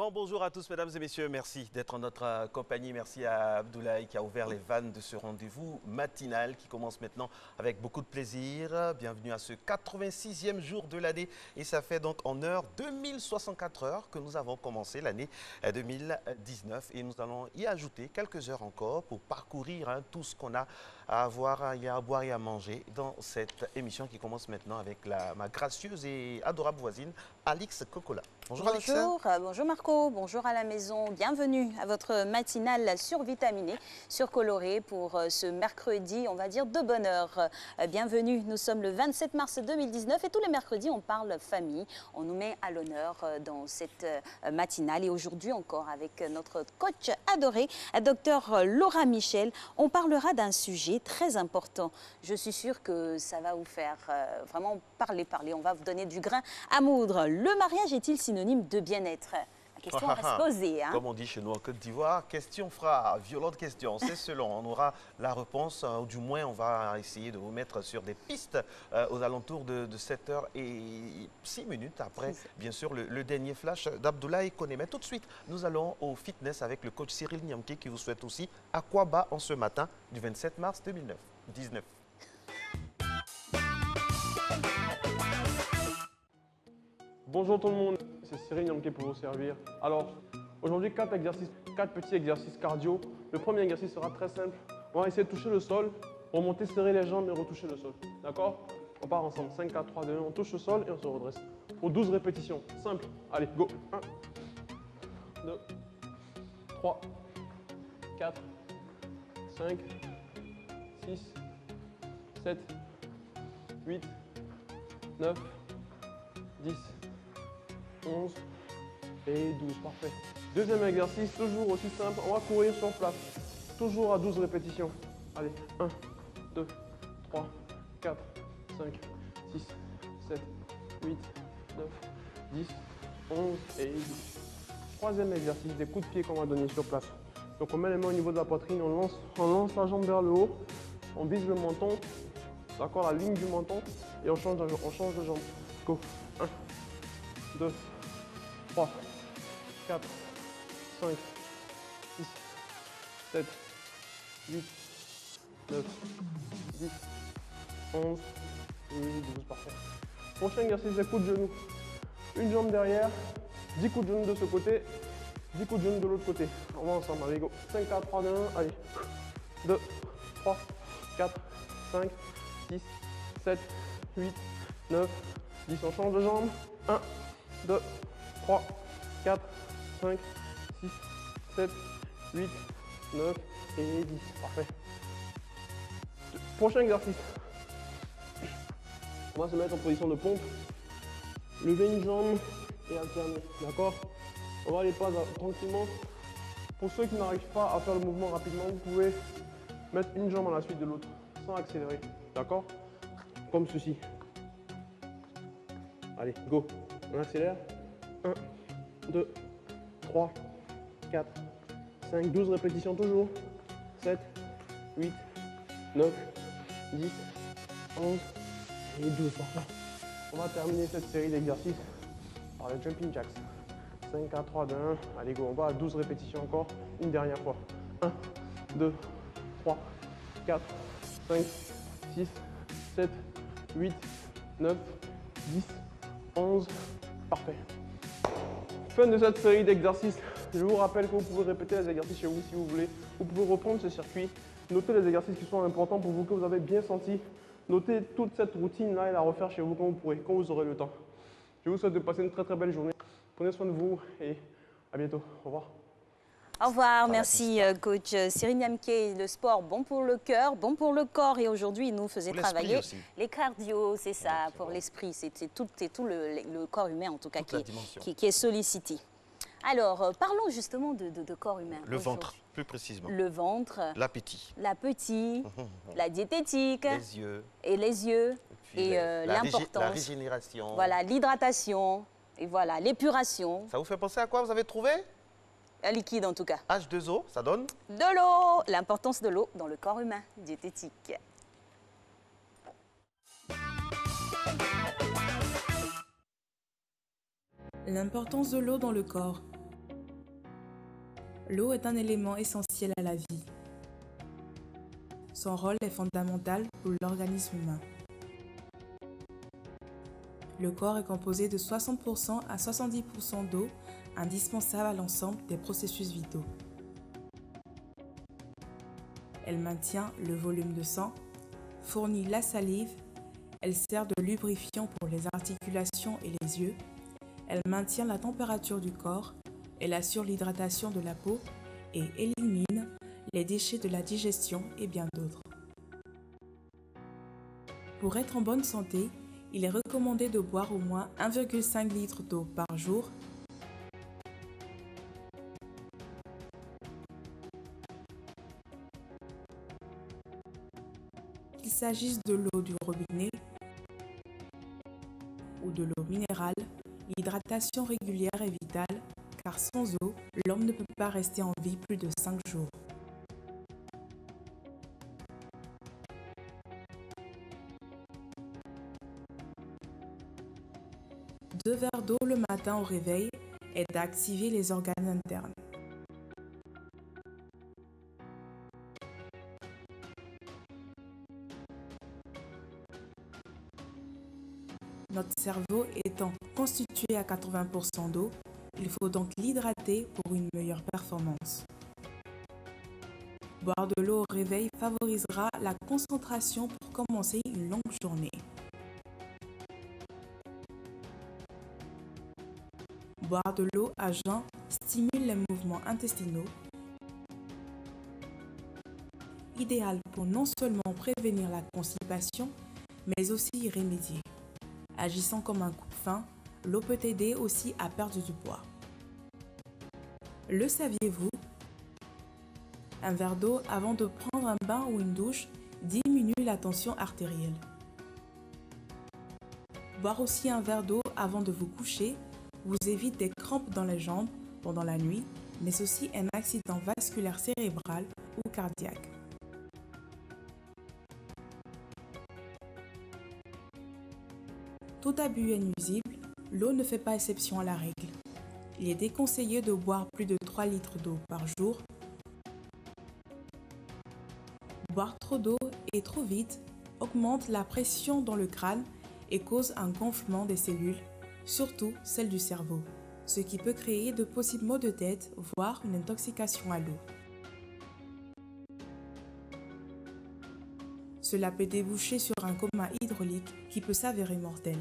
Bon, bonjour à tous, mesdames et messieurs. Merci d'être en notre compagnie. Merci à Abdoulaye qui a ouvert les vannes de ce rendez-vous matinal qui commence maintenant avec beaucoup de plaisir. Bienvenue à ce 86e jour de l'année. Et ça fait donc en heure 2064 heures que nous avons commencé l'année 2019. Et nous allons y ajouter quelques heures encore pour parcourir tout ce qu'on a à avoir, à boire et à manger dans cette émission qui commence maintenant avec ma gracieuse et adorable voisine, Alix Kokola. Bonjour Alix. Bonjour Marco, bonjour à la maison, bienvenue à votre matinale survitaminée, surcolorée pour ce mercredi, on va dire de bonne heure. Bienvenue, nous sommes le 27 mars 2019 et tous les mercredis on parle famille, on nous met à l'honneur dans cette matinale et aujourd'hui encore avec notre coach adoré, Dr Laura Michel, on parlera d'un sujet très important. Je suis sûre que ça va vous faire vraiment parler, on va vous donner du grain à moudre. Le mariage est-il synonyme de bien-être? La question reste posée. Comme on dit chez nous en Côte d'Ivoire, question fra, violente question, c'est selon. On aura la réponse, ou du moins on va essayer de vous mettre sur des pistes aux alentours de 7h06 après, bien sûr, le dernier flash d'Abdoulaye Koné. Mais tout de suite, nous allons au fitness avec le coach Cyril Niamké qui vous souhaite aussi à quoi bas en ce matin du 27 mars 2019. Bonjour tout le monde, c'est Cyril Niamké pour vous servir. Alors, aujourd'hui, 4 petits exercices cardio. Le premier exercice sera très simple. On va essayer de toucher le sol, remonter, serrer les jambes et retoucher le sol. D'accord? On part ensemble. 5, 4, 3, 2, 1. On touche le sol et on se redresse. Pour 12 répétitions. Simple. Allez, go. 1, 2, 3, 4, 5, 6, 7, 8, 9, 10, 11 et 12, parfait. Deuxième exercice, toujours aussi simple, on va courir sur place, toujours à 12 répétitions. Allez, 1, 2, 3, 4, 5, 6, 7, 8, 9, 10, 11 et 12. Troisième exercice, des coups de pied qu'on va donner sur place. Donc on met les mains au niveau de la poitrine, on lance la jambe vers le haut, on vise le menton, d'accord, la ligne du menton, et on change de jambe. Go, 1, 2, 3, 4, 5, 6, 7, 8, 9, 10, 11 et 12, parfait. Prochain exercice, des coups de genoux. Une jambe derrière, 10 coups de genoux de ce côté, 10 coups de genoux de l'autre côté. On va ensemble, allez go. 5, 4, 3, 2, 1, allez. 2, 3, 4, 5, 6, 7, 8, 9, 10, on change de jambe. 1, 2, 3, 4, 5, 6, 7, 8, 9 et 10. Parfait. Prochain exercice. On va se mettre en position de pompe. Lever une jambe et alterner. D'accord? On va aller pas tranquillement. Pour ceux qui n'arrivent pas à faire le mouvement rapidement, vous pouvez mettre une jambe à la suite de l'autre sans accélérer. D'accord? Comme ceci. Allez, go. On accélère. 1, 2, 3, 4, 5, 12 répétitions toujours. 7, 8, 9, 10, 11 et 12. Parfait. On va terminer cette série d'exercices par le jumping jacks. 5, 4, 3, 2, 1. Allez, go. On va à 12 répétitions encore. Une dernière fois. 1, 2, 3, 4, 5, 6, 7, 8, 9, 10, 11. Parfait. Fin de cette série d'exercices. Je vous rappelle que vous pouvez répéter les exercices chez vous si vous voulez. Vous pouvez reprendre ce circuit. Notez les exercices qui sont importants pour vous, que vous avez bien senti. Notez toute cette routine-là et la refaire chez vous quand vous pourrez, quand vous aurez le temps. Je vous souhaite de passer une très très belle journée. Prenez soin de vous et à bientôt. Au revoir. Au revoir, merci coach Cyril Niamké. Le sport, bon pour le cœur, bon pour le corps. Et aujourd'hui, il nous faisait travailler les cardio, c'est ça, pour l'esprit. C'est tout le corps humain, en tout cas, qui est sollicité. Alors, parlons justement de corps humain. Le ventre, plus précisément. Le ventre. L'appétit. L'appétit, la diététique. Les yeux. Et les yeux. Et l'importance. La régénération. Voilà, l'hydratation. Et voilà, l'épuration. Ça vous fait penser à quoi vous avez trouvé? Un liquide en tout cas. H2O, ça donne? De l'eau. L'importance de l'eau dans le corps humain, diététique. L'importance de l'eau dans le corps. L'eau est un élément essentiel à la vie. Son rôle est fondamental pour l'organisme humain. Le corps est composé de 60% à 70% d'eau, indispensable à l'ensemble des processus vitaux. Elle maintient le volume de sang, fournit la salive, elle sert de lubrifiant pour les articulations et les yeux, elle maintient la température du corps, elle assure l'hydratation de la peau et élimine les déchets de la digestion et bien d'autres. Pour être en bonne santé, il est recommandé de boire au moins 1,5 litre d'eau par jour. Qu'il s'agisse de l'eau du robinet ou de l'eau minérale, l'hydratation régulière est vitale car sans eau, l'homme ne peut pas rester en vie plus de 5 jours. Deux verres d'eau le matin au réveil aident à activer les organes internes. Notre cerveau étant constitué à 80% d'eau, il faut donc l'hydrater pour une meilleure performance. Boire de l'eau au réveil favorisera la concentration pour commencer une longue journée. Boire de l'eau à jeun stimule les mouvements intestinaux, idéal pour non seulement prévenir la constipation, mais aussi y remédier. Agissant comme un coupe-faim, l'eau peut aider aussi à perdre du poids. Le saviez-vous? Un verre d'eau avant de prendre un bain ou une douche diminue la tension artérielle. Boire aussi un verre d'eau avant de vous coucher vous évite des crampes dans les jambes pendant la nuit, mais aussi un accident vasculaire cérébral ou cardiaque. Tout abus est nuisible, l'eau ne fait pas exception à la règle. Il est déconseillé de boire plus de 3 litres d'eau par jour. Boire trop d'eau et trop vite augmente la pression dans le crâne et cause un gonflement des cellules, surtout celles du cerveau, ce qui peut créer de possibles maux de tête, voire une intoxication à l'eau. Cela peut déboucher sur un coma hydraulique qui peut s'avérer mortel.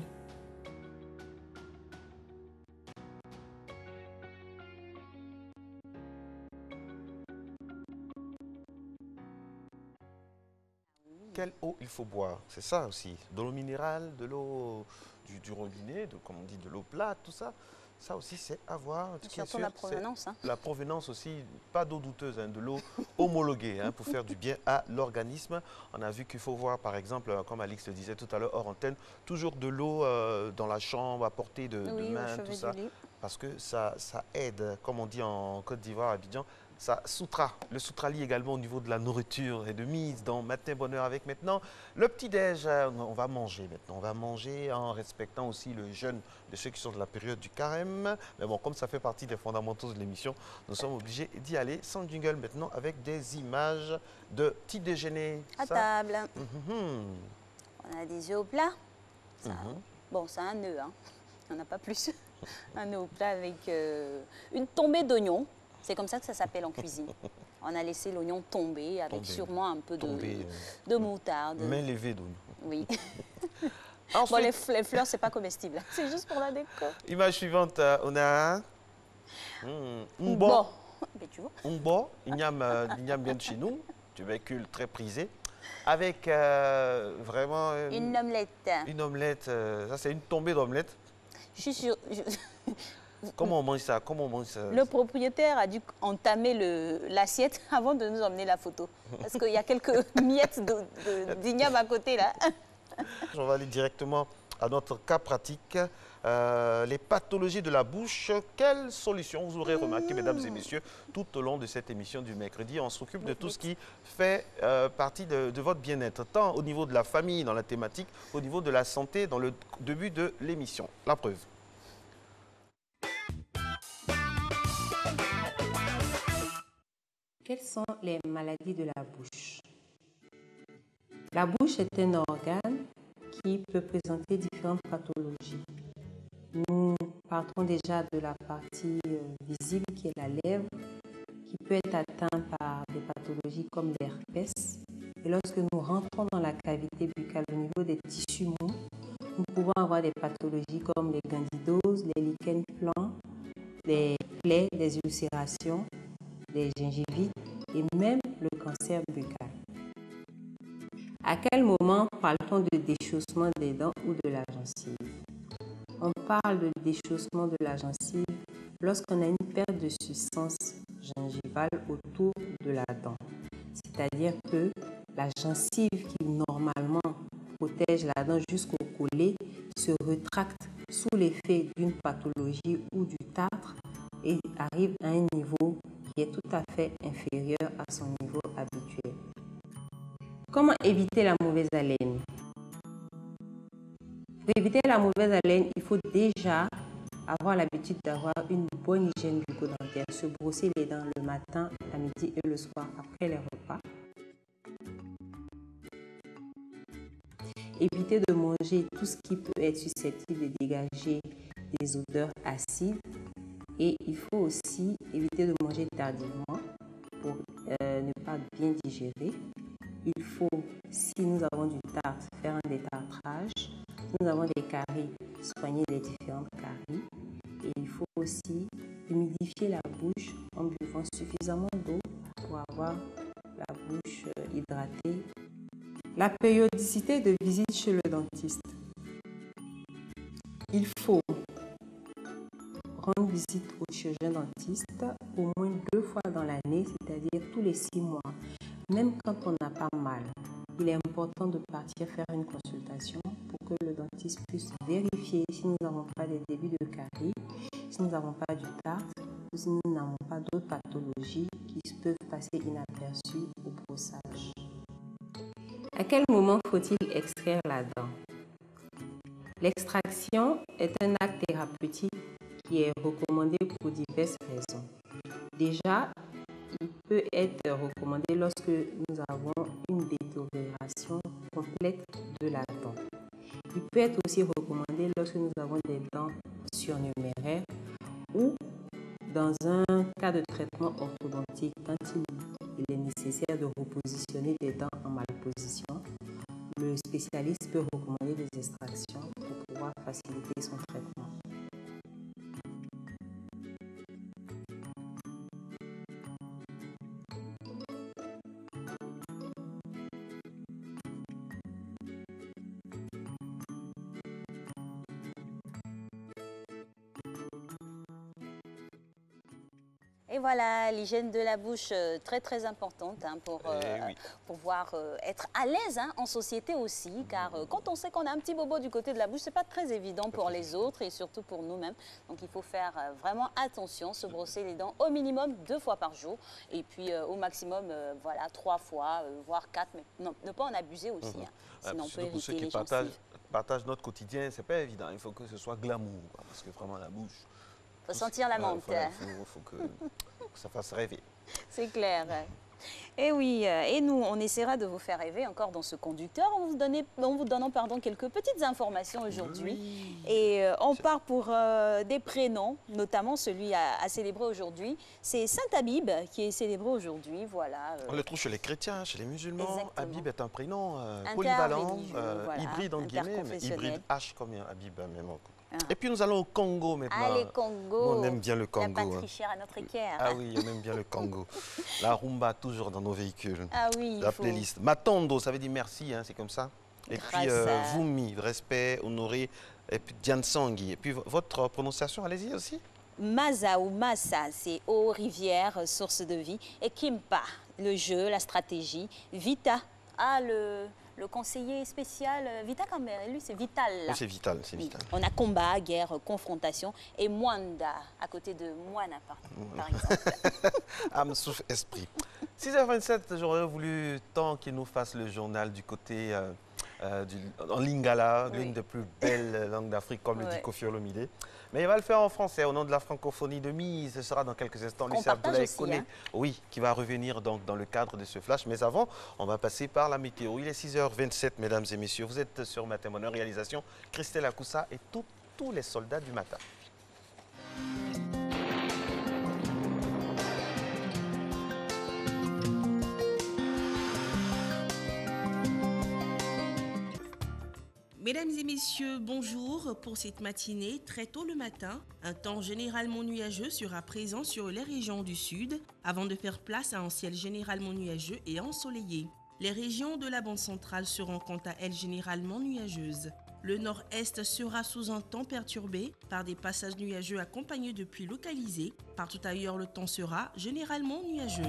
Quelle eau il faut boire? C'est ça aussi. De l'eau minérale, de l'eau du robinet, comme on dit, de l'eau plate, tout ça. Ça aussi, c'est à voir. Surtout la provenance. La provenance aussi, pas d'eau douteuse, de l'eau homologuée pour faire du bien à l'organisme. On a vu qu'il faut voir, par exemple, comme Alix le disait tout à l'heure hors antenne, toujours de l'eau dans la chambre à portée de main, tout ça. Parce que ça aide, comme on dit en Côte d'Ivoire, à Abidjan, ça le soutralie également au niveau de la nourriture et de mise dans Matin Bonheur avec maintenant le petit-déj. On va manger maintenant, on va manger en respectant aussi le jeûne de ceux qui sont de la période du carême. Mais bon, comme ça fait partie des fondamentaux de l'émission, nous sommes obligés d'y aller sans jingle maintenant avec des images de petit déjeuner. À table. On a des œufs au plat. Bon, c'est un œuf, on n'a pas plus. Un œuf au plat avec une tombée d'oignons. C'est comme ça que ça s'appelle en cuisine. On a laissé l'oignon tomber avec sûrement un peu de moutarde. Main levée d'oignon. Oui. Ensuite, bon, les fleurs, c'est pas comestible. C'est juste pour la déco. Image suivante, on a un bon. Mais tu vois. Un bon, igname bien de chez nous, tubécule très prisé, avec vraiment une omelette. Une omelette, ça c'est une tombée d'omelette. Je suis sûre. Comment on mange ça? Le propriétaire a dû entamer l'assiette avant de nous emmener la photo. Parce qu'il y a quelques miettes d'igname à côté là. On va aller directement à notre cas pratique. Les pathologies de la bouche, quelles solutions vous aurez remarqué, mesdames et messieurs, tout au long de cette émission du mercredi. On s'occupe de tout ce qui fait partie de votre bien-être, tant au niveau de la famille, dans la thématique, au niveau de la santé, dans le début de l'émission. La preuve. Quelles sont les maladies de la bouche? La bouche est un organe qui peut présenter différentes pathologies. Nous partons déjà de la partie visible qui est la lèvre, qui peut être atteinte par des pathologies comme l'herpès. Et lorsque nous rentrons dans la cavité buccale au niveau des tissus mous, nous pouvons avoir des pathologies comme les candidoses, les lichens plans, des plaies, des ulcérations, des gingivites et même le cancer buccal. À quel moment parle-t-on de déchaussement des dents ou de la gencive? On parle de déchaussement de la gencive lorsqu'on a une perte de substance gingivale autour de la dent. C'est-à-dire que la gencive qui normalement protège la dent jusqu'au collet se rétracte sous l'effet d'une pathologie ou du tartre et arrive à un niveau qui est tout à fait inférieur à son niveau habituel. Comment éviter la mauvaise haleine? Pour éviter la mauvaise haleine, il faut déjà avoir l'habitude d'avoir une bonne hygiène bucco-dentaire, se brosser les dents le matin, à midi et le soir après les repas. Éviter de manger tout ce qui peut être susceptible de dégager des odeurs acides. Et il faut aussi éviter de manger tardivement pour ne pas bien digérer. Il faut, si nous avons du tartre, faire un détartrage. Si nous avons des caries, soigner les différentes caries. Et il faut aussi humidifier la bouche en buvant suffisamment d'eau pour avoir la bouche hydratée. La périodicité de visite chez le dentiste. Il faut rendre visite au chirurgien dentiste au moins 2 fois dans l'année, c'est-à-dire tous les 6 mois. Même quand on n'a pas mal, il est important de partir faire une consultation pour que le dentiste puisse vérifier si nous n'avons pas des débuts de caries, si nous n'avons pas du tartre ou si nous n'avons pas d'autres pathologies qui peuvent passer inaperçues au brossage. À quel moment faut-il extraire la dent? L'extraction est un acte thérapeutique qui est recommandé pour diverses raisons. Déjà, il peut être recommandé lorsque nous avons une détérioration complète de la dent. Il peut être aussi recommandé lorsque nous avons des dents surnuméraires ou dans un cas de traitement orthodontique, quand il est nécessaire de repositionner des dents en malposition. Le spécialiste peut recommander des extractions pour pouvoir faciliter son traitement. Et voilà, l'hygiène de la bouche, très très importante hein, pour pouvoir être à l'aise hein, en société aussi, car quand on sait qu'on a un petit bobo du côté de la bouche, c'est pas très évident pour les autres et surtout pour nous-mêmes. Donc il faut faire vraiment attention, se brosser les dents au minimum 2 fois par jour et puis au maximum voilà 3 fois, voire 4, mais non, ne pas en abuser aussi, hein, sinon on peut pour ceux irriter qui les gencives. partagent notre quotidien, c'est pas évident. Il faut que ce soit glamour, quoi, parce que vraiment la bouche. Il faut sentir la menthe. Il faut que ça fasse rêver. C'est clair. Et oui, et nous, on essaiera de vous faire rêver encore dans ce conducteur en vous donnant quelques petites informations aujourd'hui. Oui. Et on part pour des prénoms, notamment celui à célébrer aujourd'hui. C'est Saint Habib qui est célébré aujourd'hui, voilà. On le trouve chez les chrétiens, chez les musulmans. Exactement. Habib est un prénom polyvalent, voilà, hybride en guillemets, mais hybride H comme Habib même. Et puis nous allons au Congo maintenant. Allez, Congo. On aime bien le Congo. La patrie chère à notre équerre. Ah oui, on aime bien le Congo. La rumba toujours dans nos véhicules. Ah oui, la playlist. Matondo, ça veut dire merci, hein, c'est comme ça. Et puis Vumi, respect, honoré. Et puis Diansangui. Et puis votre prononciation, allez-y aussi. Maza ou Massa, c'est eau, rivière, source de vie. Et Kimpa, le jeu, la stratégie. Vita, le conseiller spécial Vita Camber, lui c'est Vital. Oui, c'est Vital, c'est Vital. On a combat, guerre, confrontation et Mwanda à côté de Moana par exemple. Âme, souffle, esprit. 6h27, j'aurais voulu tant qu'il nous fasse le journal du côté en lingala, Oui. l'une des plus belles langues d'Afrique, comme le dit Ouais. Koffi Olomide. Mais il va le faire en français, au nom de la francophonie de mise. Ce sera dans quelques instants. Qu'on Lucie partage Abdoulaye aussi, Koné, hein. oui, qui va revenir donc dans le cadre de ce flash. Mais avant, on va passer par la météo. Il est 6h27, mesdames et messieurs. Vous êtes sur Matin Bonheur, réalisation Christelle Akoussa et tous les soldats du matin. Mesdames et messieurs, bonjour. Pour cette matinée, très tôt le matin, un temps généralement nuageux sera présent sur les régions du sud avant de faire place à un ciel généralement nuageux et ensoleillé. Les régions de la bande centrale seront quant à elles généralement nuageuses. Le nord-est sera sous un temps perturbé par des passages nuageux accompagnés de pluies localisées. Partout ailleurs, le temps sera généralement nuageux.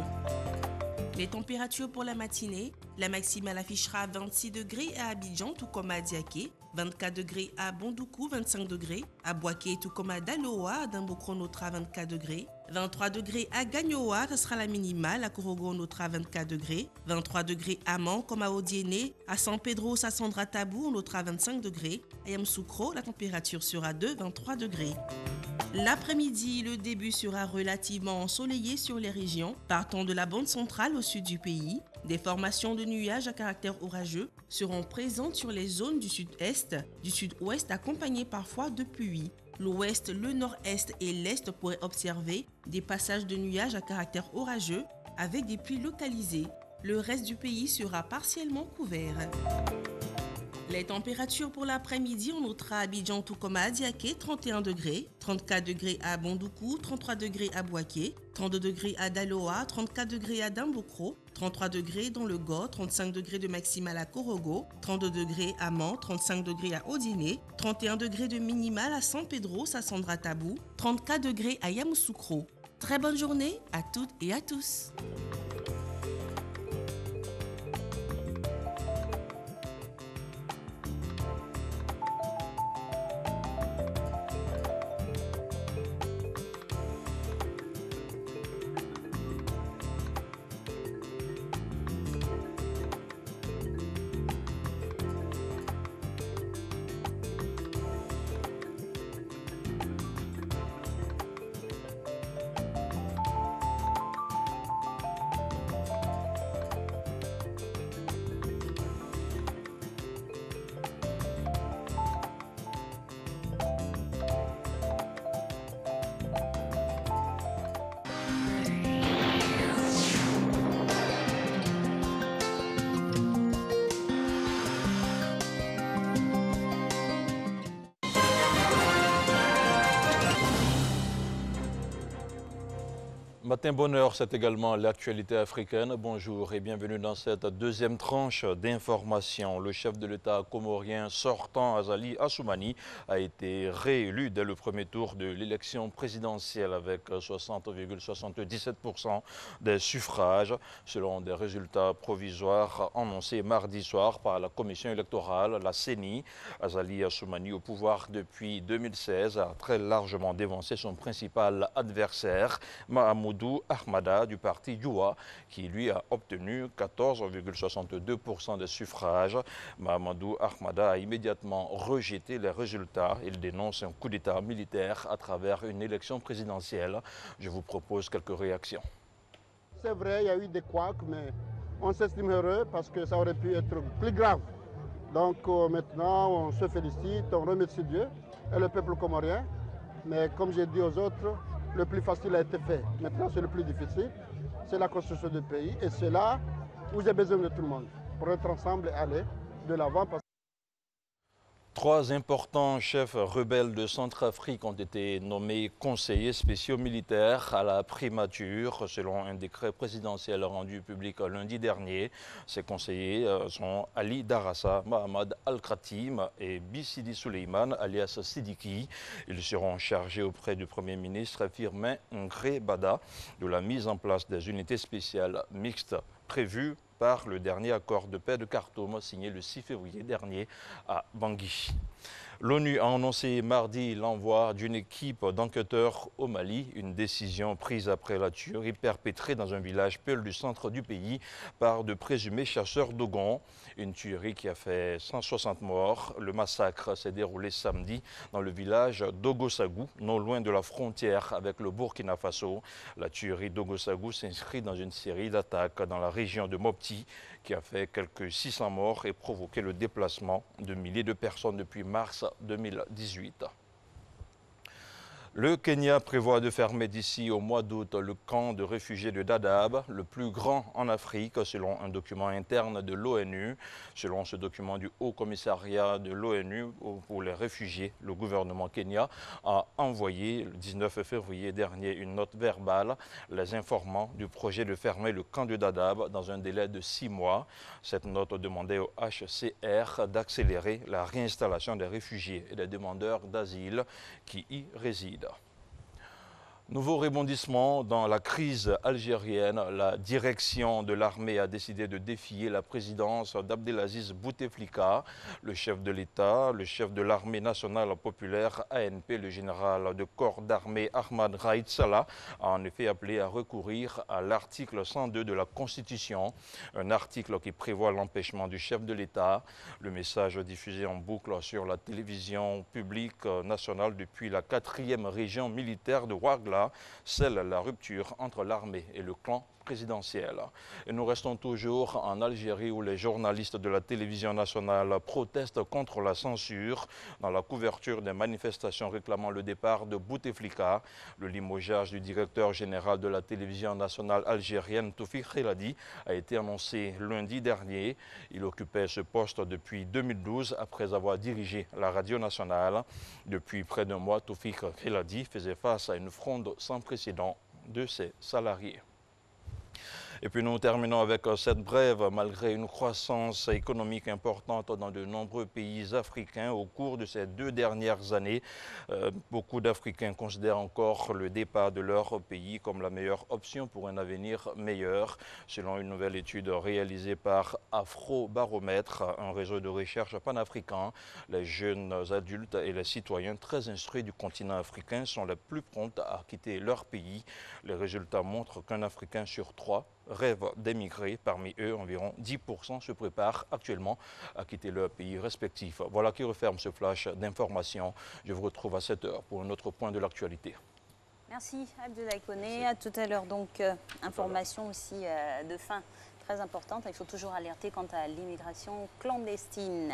Les températures pour la matinée, la maximale affichera 26 degrés à Abidjan, tout comme à Diaké, 24 degrés à Bondoukou, 25 degrés à Boaké, tout comme à Daloa, à Dambokro, on notera 24 degrés, 23 degrés à Gagnoa, ce sera la minimale, à Korogo, on notera 24 degrés, 23 degrés à Man, comme à Odiéné, à San Pedro, Sassandra Tabou, on notera 25 degrés, à Yamoussoukro, la température sera de 23 degrés. L'après-midi, le début sera relativement ensoleillé sur les régions partant de la bande centrale au sud du pays. Des formations de nuages à caractère orageux seront présentes sur les zones du sud-est, du sud-ouest accompagnées parfois de pluie. L'ouest, le nord-est et l'est pourraient observer des passages de nuages à caractère orageux avec des pluies localisées. Le reste du pays sera partiellement couvert. Les températures pour l'après-midi, on notera à Abidjan tout comme à Diaké, 31 degrés, 34 degrés à Bondoukou, 33 degrés à Boaké, 32 degrés à Daloa, 34 degrés à Dambokro, 33 degrés dans le Go, 35 degrés de maximale à Korogo, 32 degrés à Man, 35 degrés à Odiéné, 31 degrés de minimale à San Pedro, Sassandra Tabou, 34 degrés à Yamoussoukro. Très bonne journée à toutes et à tous. Matin Bonheur, c'est également l'actualité africaine. Bonjour et bienvenue dans cette deuxième tranche d'information. Le chef de l'État comorien sortant, Azali Assoumani, a été réélu dès le premier tour de l'élection présidentielle avec 60,77% des suffrages, selon des résultats provisoires annoncés mardi soir par la commission électorale, la CENI. Azali Assoumani, au pouvoir depuis 2016, a très largement dévancé son principal adversaire, Mahamoudou Ahmada du parti Youa, qui lui a obtenu 14,62% des suffrages. Mahamoudou Ahmada a immédiatement rejeté les résultats. Il dénonce un coup d'État militaire à travers une élection présidentielle. Je vous propose quelques réactions. C'est vrai, il y a eu des couacs, mais on s'estime heureux parce que ça aurait pu être plus grave. Donc maintenant, on se félicite, on remercie Dieu et le peuple comorien. Mais comme j'ai dit aux autres, le plus facile a été fait. Maintenant, c'est le plus difficile. C'est la construction du pays. Et c'est là où j'ai besoin de tout le monde pour être ensemble et aller de l'avant. Trois importants chefs rebelles de Centrafrique ont été nommés conseillers spéciaux militaires à la primature, selon un décret présidentiel rendu public lundi dernier. Ces conseillers sont Ali Darassa, Mohamed Al-Khatim et Bissidi Suleiman, alias Sidiki. Ils seront chargés auprès du Premier ministre Firmin Ngre Bada de la mise en place des unités spéciales mixtes prévues par le dernier accord de paix de Khartoum signé le 6 février dernier à Bangui. L'ONU a annoncé mardi l'envoi d'une équipe d'enquêteurs au Mali, une décision prise après la tuerie perpétrée dans un village peul du centre du pays par de présumés chasseurs Dogon. Une tuerie qui a fait 160 morts. Le massacre s'est déroulé samedi dans le village d'Ogosagou, non loin de la frontière avec le Burkina Faso. La tuerie d'Ogosagou s'inscrit dans une série d'attaques dans la région de Mopti qui a fait quelques 600 morts et provoqué le déplacement de milliers de personnes depuis mars 2018. Le Kenya prévoit de fermer d'ici au mois d'août le camp de réfugiés de Dadaab, le plus grand en Afrique, selon un document interne de l'ONU. Selon ce document du Haut Commissariat de l'ONU pour les réfugiés, le gouvernement kenya a envoyé le 19 février dernier une note verbale les informant du projet de fermer le camp de Dadaab dans un délai de 6 mois. Cette note demandait au HCR d'accélérer la réinstallation des réfugiés et des demandeurs d'asile qui y résident. Nouveau rebondissement dans la crise algérienne. La direction de l'armée a décidé de défier la présidence d'Abdelaziz Bouteflika. Le chef de l'État, le chef de l'armée nationale populaire ANP, le général de corps d'armée Ahmad Raïd Salah, a en effet appelé à recourir à l'article 102 de la Constitution, un article qui prévoit l'empêchement du chef de l'État. Le message diffusé en boucle sur la télévision publique nationale depuis la 4e région militaire de Ouargla scelle la rupture entre l'armée et le clan présidentiel. Et nous restons toujours en Algérie où les journalistes de la télévision nationale protestent contre la censure dans la couverture des manifestations réclamant le départ de Bouteflika. Le limogeage du directeur général de la télévision nationale algérienne, Toufik Kheladi, a été annoncé lundi dernier. Il occupait ce poste depuis 2012 après avoir dirigé la radio nationale. Depuis près d'un mois, Toufik Kheladi faisait face à une fronde sans précédent de ses salariés. Et puis nous terminons avec cette brève. Malgré une croissance économique importante dans de nombreux pays africains au cours de ces 2 dernières années, beaucoup d'Africains considèrent encore le départ de leur pays comme la meilleure option pour un avenir meilleur. Selon une nouvelle étude réalisée par Afrobaromètre, un réseau de recherche panafricain, les jeunes adultes et les citoyens très instruits du continent africain sont les plus prompts à quitter leur pays. Les résultats montrent qu'un Africain sur 3 rêve d'émigrer. Parmi eux, environ 10% se préparent actuellement à quitter leur pays respectif. Voilà qui referme ce flash d'information. Je vous retrouve à 7 h pour un autre point de l'actualité. Merci Abdoulaye Koné. À tout à l'heure, donc, information aussi de fin très importante. Il faut toujours alerter quant à l'immigration clandestine.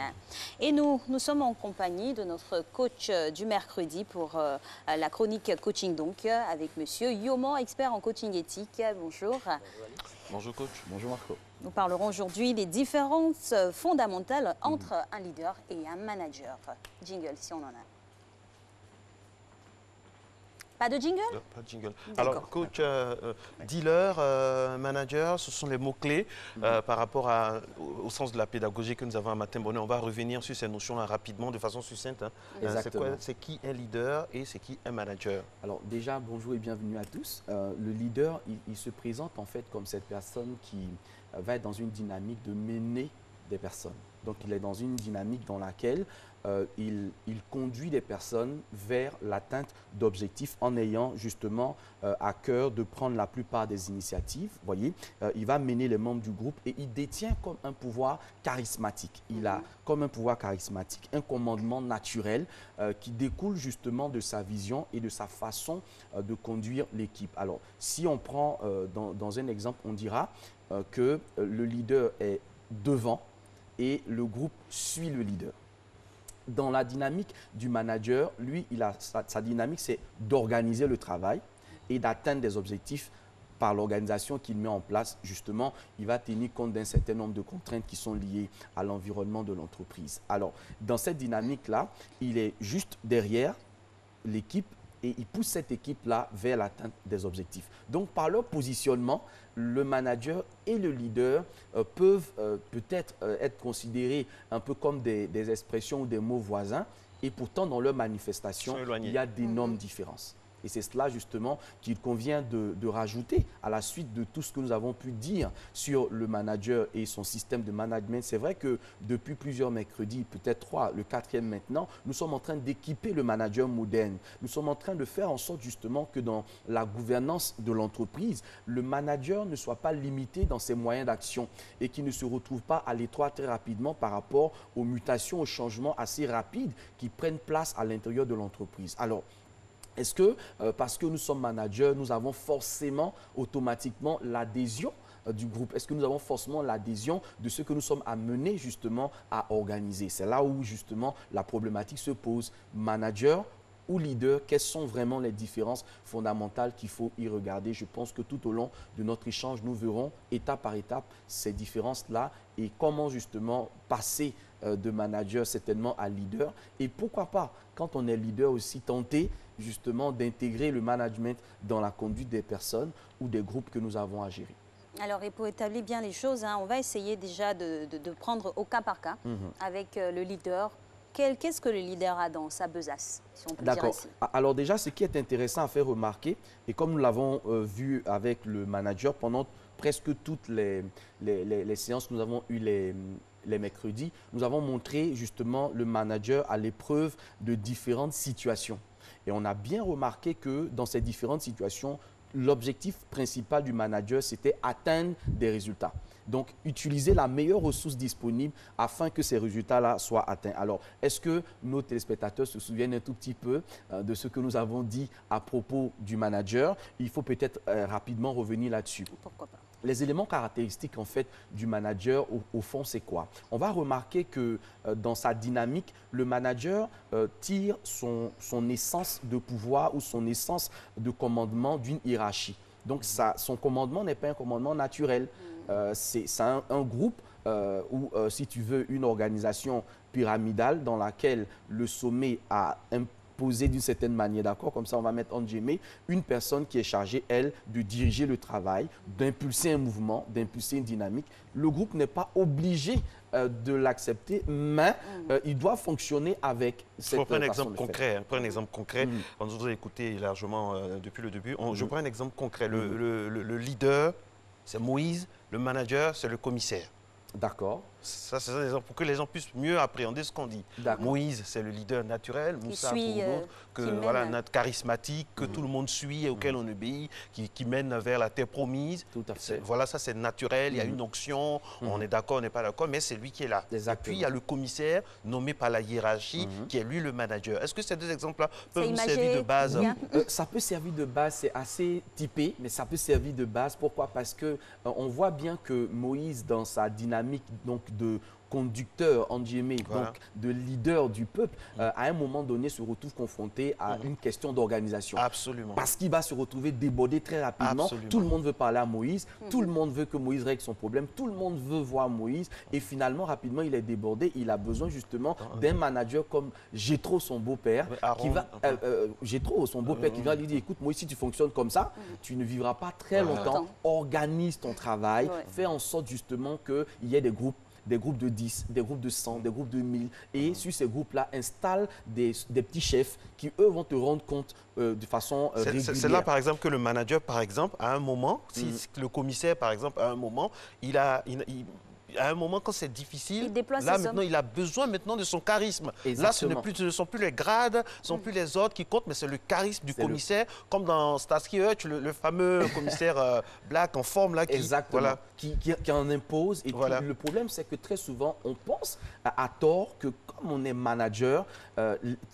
Et nous sommes en compagnie de notre coach du mercredi pour la chronique coaching, donc, avec monsieur Yoman, expert en coaching éthique. Bonjour. Bonjour coach, bonjour Marco. Nous parlerons aujourd'hui des différences fondamentales entre un leader et un manager. Jingle, si on en a. Pas de jingle? Non, pas de jingle. Alors, coach, dealer, manager, ce sont les mots-clés par rapport au sens de la pédagogie que nous avons à Matin Bonheur. On va revenir sur ces notions-là rapidement, de façon succincte. Hein. C'est qui un leader et c'est qui un manager? Alors déjà, bonjour et bienvenue à tous. Le leader, il se présente en fait comme cette personne qui va être dans une dynamique de mener des personnes. Donc il est dans une dynamique dans laquelle il conduit des personnes vers l'atteinte d'objectifs en ayant justement à cœur de prendre la plupart des initiatives. Vous voyez, il va mener les membres du groupe et il détient comme un pouvoir charismatique. Il a comme un pouvoir charismatique un commandement naturel qui découle justement de sa vision et de sa façon de conduire l'équipe. Alors, si on prend dans un exemple, on dira que le leader est devant et le groupe suit le leader. Dans la dynamique du manager, lui, sa dynamique, c'est d'organiser le travail et d'atteindre des objectifs par l'organisation qu'il met en place. Justement, il va tenir compte d'un certain nombre de contraintes qui sont liées à l'environnement de l'entreprise. Alors, dans cette dynamique-là, il est juste derrière l'équipe et il pousse cette équipe-là vers l'atteinte des objectifs. Donc, par leur positionnement, le manager et le leader peuvent peut-être être considérés un peu comme des expressions ou des mots voisins. Et pourtant, dans leur manifestation, il y a d'énormes différences. Et c'est cela justement qu'il convient de rajouter à la suite de tout ce que nous avons pu dire sur le manager et son système de management. C'est vrai que depuis plusieurs mercredis, peut-être 3, le 4e maintenant, nous sommes en train d'équiper le manager moderne. Nous sommes en train de faire en sorte justement que dans la gouvernance de l'entreprise, le manager ne soit pas limité dans ses moyens d'action et qu'il ne se retrouve pas à l'étroit très rapidement par rapport aux mutations, aux changements assez rapides qui prennent place à l'intérieur de l'entreprise. Alors, est-ce que parce que nous sommes managers, nous avons forcément automatiquement l'adhésion du groupe? Est-ce que nous avons forcément l'adhésion de ce que nous sommes amenés justement à organiser? C'est là où justement la problématique se pose. Manager ou leader, quelles sont vraiment les différences fondamentales qu'il faut y regarder? Je pense que tout au long de notre échange, nous verrons étape par étape ces différences-là et comment justement passer de manager certainement à leader. Et pourquoi pas, quand on est leader aussi, tenter justement d'intégrer le management dans la conduite des personnes ou des groupes que nous avons à gérer. Alors, et pour établir bien les choses, on va essayer déjà de prendre au cas par cas avec le leader. Qu'est-ce que le leader a dans sa besace, si on peut dire ainsi? Alors déjà, ce qui est intéressant à faire remarquer, et comme nous l'avons vu avec le manager pendant presque toutes les séances que nous avons eues les mercredis, nous avons montré justement le manager à l'épreuve de différentes situations. Et on a bien remarqué que dans ces différentes situations, l'objectif principal du manager, c'était atteindre des résultats. Donc, utiliser la meilleure ressource disponible afin que ces résultats-là soient atteints. Alors, est-ce que nos téléspectateurs se souviennent un tout petit peu de ce que nous avons dit à propos du manager? Il faut peut-être rapidement revenir là-dessus. Pourquoi pas? Les éléments caractéristiques en fait du manager, au fond, c'est quoi? On va remarquer que dans sa dynamique, le manager tire son essence de pouvoir ou son essence de commandement d'une hiérarchie. Donc, son commandement n'est pas un commandement naturel. C'est un groupe ou, si tu veux, une organisation pyramidale dans laquelle le sommet a imposé d'une certaine manière, d'accord? Comme ça, on va mettre en guillemets une personne qui est chargée, elle, de diriger le travail, d'impulser un mouvement, d'impulser une dynamique. Le groupe n'est pas obligé de l'accepter, mais il doit fonctionner avec cette façon de faire. Je prends un exemple concret. Prends un exemple concret. On nous a écouté largement depuis le début. Je prends un exemple concret. Le leader, c'est Moïse. Le manager, c'est le commissaire. D'accord. Ça, c'est un exemple pour que les gens puissent mieux appréhender ce qu'on dit. Moïse, c'est le leader naturel. Moussa, pour d'autres, voilà, notre charismatique, que tout le monde suit et auquel on obéit, qui mène vers la terre promise. Tout à fait. Voilà, ça, c'est naturel. Il y a une onction. On est d'accord, on n'est pas d'accord, mais c'est lui qui est là. Exactement. Et puis, il y a le commissaire nommé par la hiérarchie, qui est lui le manager. Est-ce que ces deux exemples-là peuvent nous servir de base? Ça peut servir de base, c'est assez typé, mais ça peut servir de base. Pourquoi? Parce que on voit bien que Moïse, dans sa dynamique donc de conducteur, en guillemets, donc de leader du peuple, à un moment donné se retrouve confronté à une question d'organisation. Absolument. Parce qu'il va se retrouver débordé très rapidement. Absolument. Tout le monde veut parler à Moïse, tout le monde veut que Moïse règle son problème, tout le monde veut voir Moïse et finalement, rapidement, il est débordé. Il a besoin justement d'un manager comme Jéthro, son beau-père, qui va, Jéthro, son beau-père, qui va lui dire, écoute, Moïse, si tu fonctionnes comme ça, tu ne vivras pas très longtemps. Organise ton travail, fais en sorte justement qu'il y ait des groupes de 10, des groupes de 100, des groupes de 1000. Et sur ces groupes-là, installe des petits chefs qui, eux, vont te rendre compte de façon régulière. C'est là, par exemple, que le manager, par exemple, à un moment, si le commissaire, par exemple, à un moment, à un moment, quand c'est difficile, là, maintenant, il a besoin maintenant de son charisme. Exactement. Là, ce ne sont plus les grades, ce ne sont plus les ordres qui comptent, mais c'est le charisme du commissaire, comme dans Starsky Hutch, le fameux commissaire black en forme, là, qui en impose. Et puis, le problème, c'est que très souvent, on pense à tort que comme on est manager,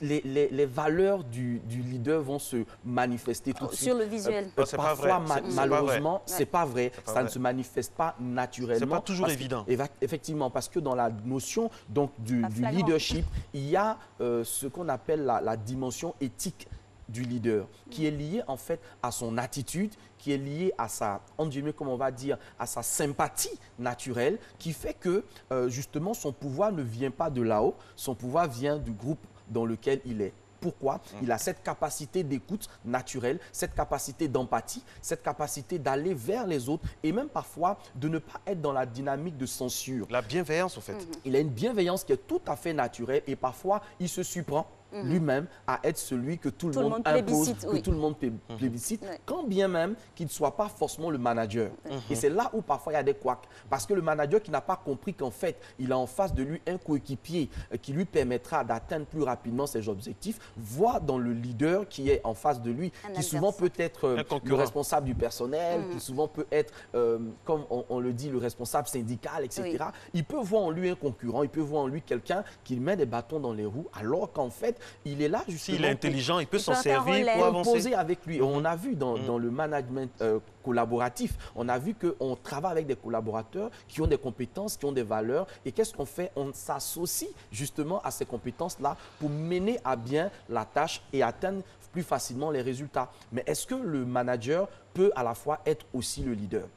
les valeurs du leader vont se manifester tout de suite. Sur le visuel. Parfois, malheureusement, c'est pas vrai. Ça ne se manifeste pas naturellement. C'est pas toujours évident. Effectivement, parce que dans la notion donc, du leadership, il y a ce qu'on appelle la dimension éthique du leader, qui est liée en fait à son attitude, qui est liée à sa, comment on va dire, à sa sympathie naturelle, qui fait que justement son pouvoir ne vient pas de là-haut, son pouvoir vient du groupe dans lequel il est. Pourquoi? Il a cette capacité d'écoute naturelle, cette capacité d'empathie, cette capacité d'aller vers les autres et même parfois de ne pas être dans la dynamique de censure. La bienveillance, en fait. Il a une bienveillance qui est tout à fait naturelle et parfois il se surprend. lui-même à être celui que tout le monde impose, que tout le monde plébiscite, quand bien même qu'il ne soit pas forcément le manager. Et c'est là où parfois il y a des couacs. Parce que le manager qui n'a pas compris qu'en fait, il a en face de lui un coéquipier qui lui permettra d'atteindre plus rapidement ses objectifs, voit dans le leader qui est en face de lui, qui souvent peut être le responsable du personnel, qui souvent peut être, comme on le dit, le responsable syndical, etc. Il peut voir en lui un concurrent, il peut voir en lui quelqu'un qui met des bâtons dans les roues, alors qu'en fait, il est là justement. S'il est intelligent, il peut s'en servir pour avancer. Poser avec lui. On a vu dans le management collaboratif, on a vu qu'on travaille avec des collaborateurs qui ont des compétences, qui ont des valeurs. Et qu'est-ce qu'on fait? On s'associe justement à ces compétences-là pour mener à bien la tâche et atteindre plus facilement les résultats. Mais est-ce que le manager peut à la fois être aussi le leader?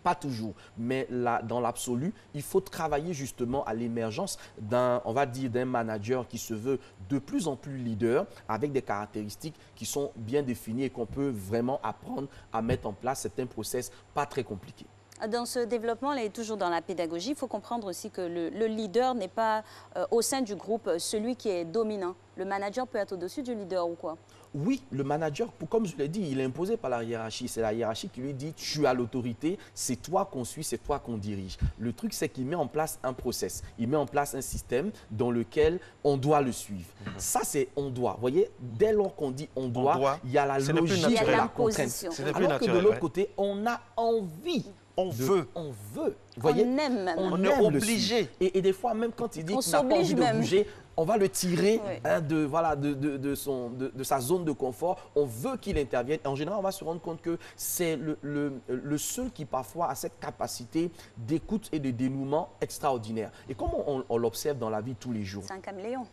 Pas toujours, mais là, dans l'absolu, il faut travailler justement à l'émergence d'un, on va dire, d'un manager qui se veut de plus en plus leader, avec des caractéristiques qui sont bien définies et qu'on peut vraiment apprendre à mettre en place. C'est un process pas très compliqué. Dans ce développement, et toujours dans la pédagogie, il faut comprendre aussi que le leader n'est pas au sein du groupe celui qui est dominant. Le manager peut être au-dessus du leader ou quoi? Oui, le manager, comme je l'ai dit, il est imposé par la hiérarchie. C'est la hiérarchie qui lui dit, tu as l'autorité, c'est toi qu'on suit, c'est toi qu'on dirige. Le truc, c'est qu'il met en place un process. Il met en place un système dans lequel on doit le suivre. Ça, c'est on doit. Vous voyez, dès lors qu'on dit on doit, il y a la logique de la contrainte. Alors que de l'autre côté, on a envie. On veut. Vous voyez, on est obligé. Et des fois, même quand il dit qu'il n'a pas envie de bouger, on va le tirer de sa zone de confort. On veut qu'il intervienne. En général, on va se rendre compte que c'est le seul qui parfois a cette capacité d'écoute et de dénouement extraordinaire. Et comme on l'observe dans la vie de tous les jours. C'est un caméléon.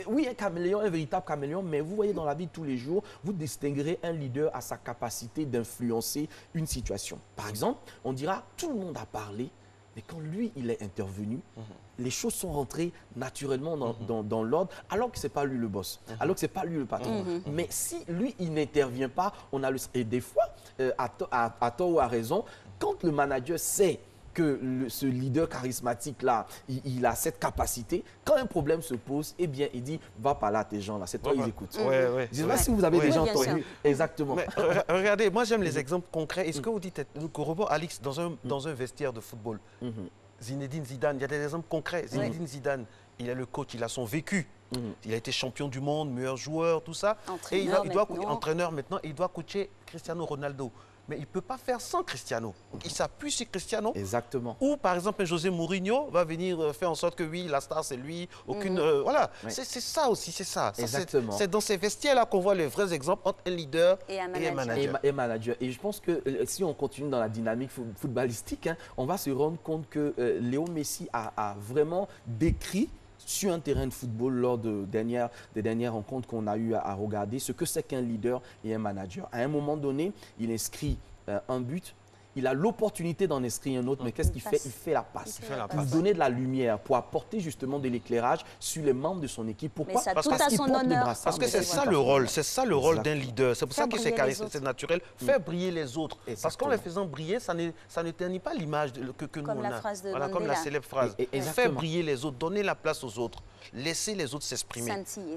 Oui, un caméléon, un véritable caméléon, mais vous voyez dans la vie de tous les jours, vous distinguerez un leader à sa capacité d'influencer une situation. Par exemple, on dira, tout le monde a parlé, mais quand lui, il est intervenu, les choses sont rentrées naturellement dans l'ordre, alors que ce n'est pas lui le boss, alors que ce n'est pas lui le patron. Mais si lui, il n'intervient pas, on a le... Et des fois, à tort ou à raison, quand le manager sait que ce leader charismatique-là, il a cette capacité. Quand un problème se pose, eh bien, il dit, va parler à tes gens, là. C'est toi, ils écoutent. Je ne sais pas si vous avez déjà entendu. Exactement. Mais, regardez, moi, j'aime les exemples concrets. Est-ce que vous dites, Alix, dans un vestiaire de football, Zinedine Zidane, il y a des exemples concrets. Zinedine Zidane, il est le coach, il a son vécu. Il a été champion du monde, meilleur joueur, tout ça. Entraîneur, entraîneur maintenant, il doit coacher Cristiano Ronaldo. Mais il ne peut pas faire sans Cristiano. Il s'appuie sur Cristiano. Exactement. Ou par exemple, un José Mourinho va venir faire en sorte que oui, la star c'est lui. Voilà, c'est ça aussi, c'est ça. Exactement. C'est dans ces vestiaires-là qu'on voit les vrais exemples entre un leader et un manager. Et je pense que si on continue dans la dynamique footballistique, on va se rendre compte que Léo Messi a vraiment décrit sur un terrain de football lors des dernières rencontres qu'on a eu à regarder, ce que c'est qu'un leader et un manager. À un moment donné, il inscrit un but, il a l'opportunité d'en inscrire un autre, mais qu'est-ce qu'il fait? Il fait la passe. Pour donner de la lumière, pour apporter justement de l'éclairage sur les membres de son équipe. Pourquoi? Parce qu'il porte des brassards. Parce que c'est ça le rôle, c'est ça le rôle d'un leader. C'est pour ça que c'est naturel. Faire briller les autres. Parce qu'en les faisant briller, ça ne ternit pas l'image que nous on a. Voilà, comme la célèbre phrase. Faire briller les autres, donner la place aux autres, laisser les autres s'exprimer.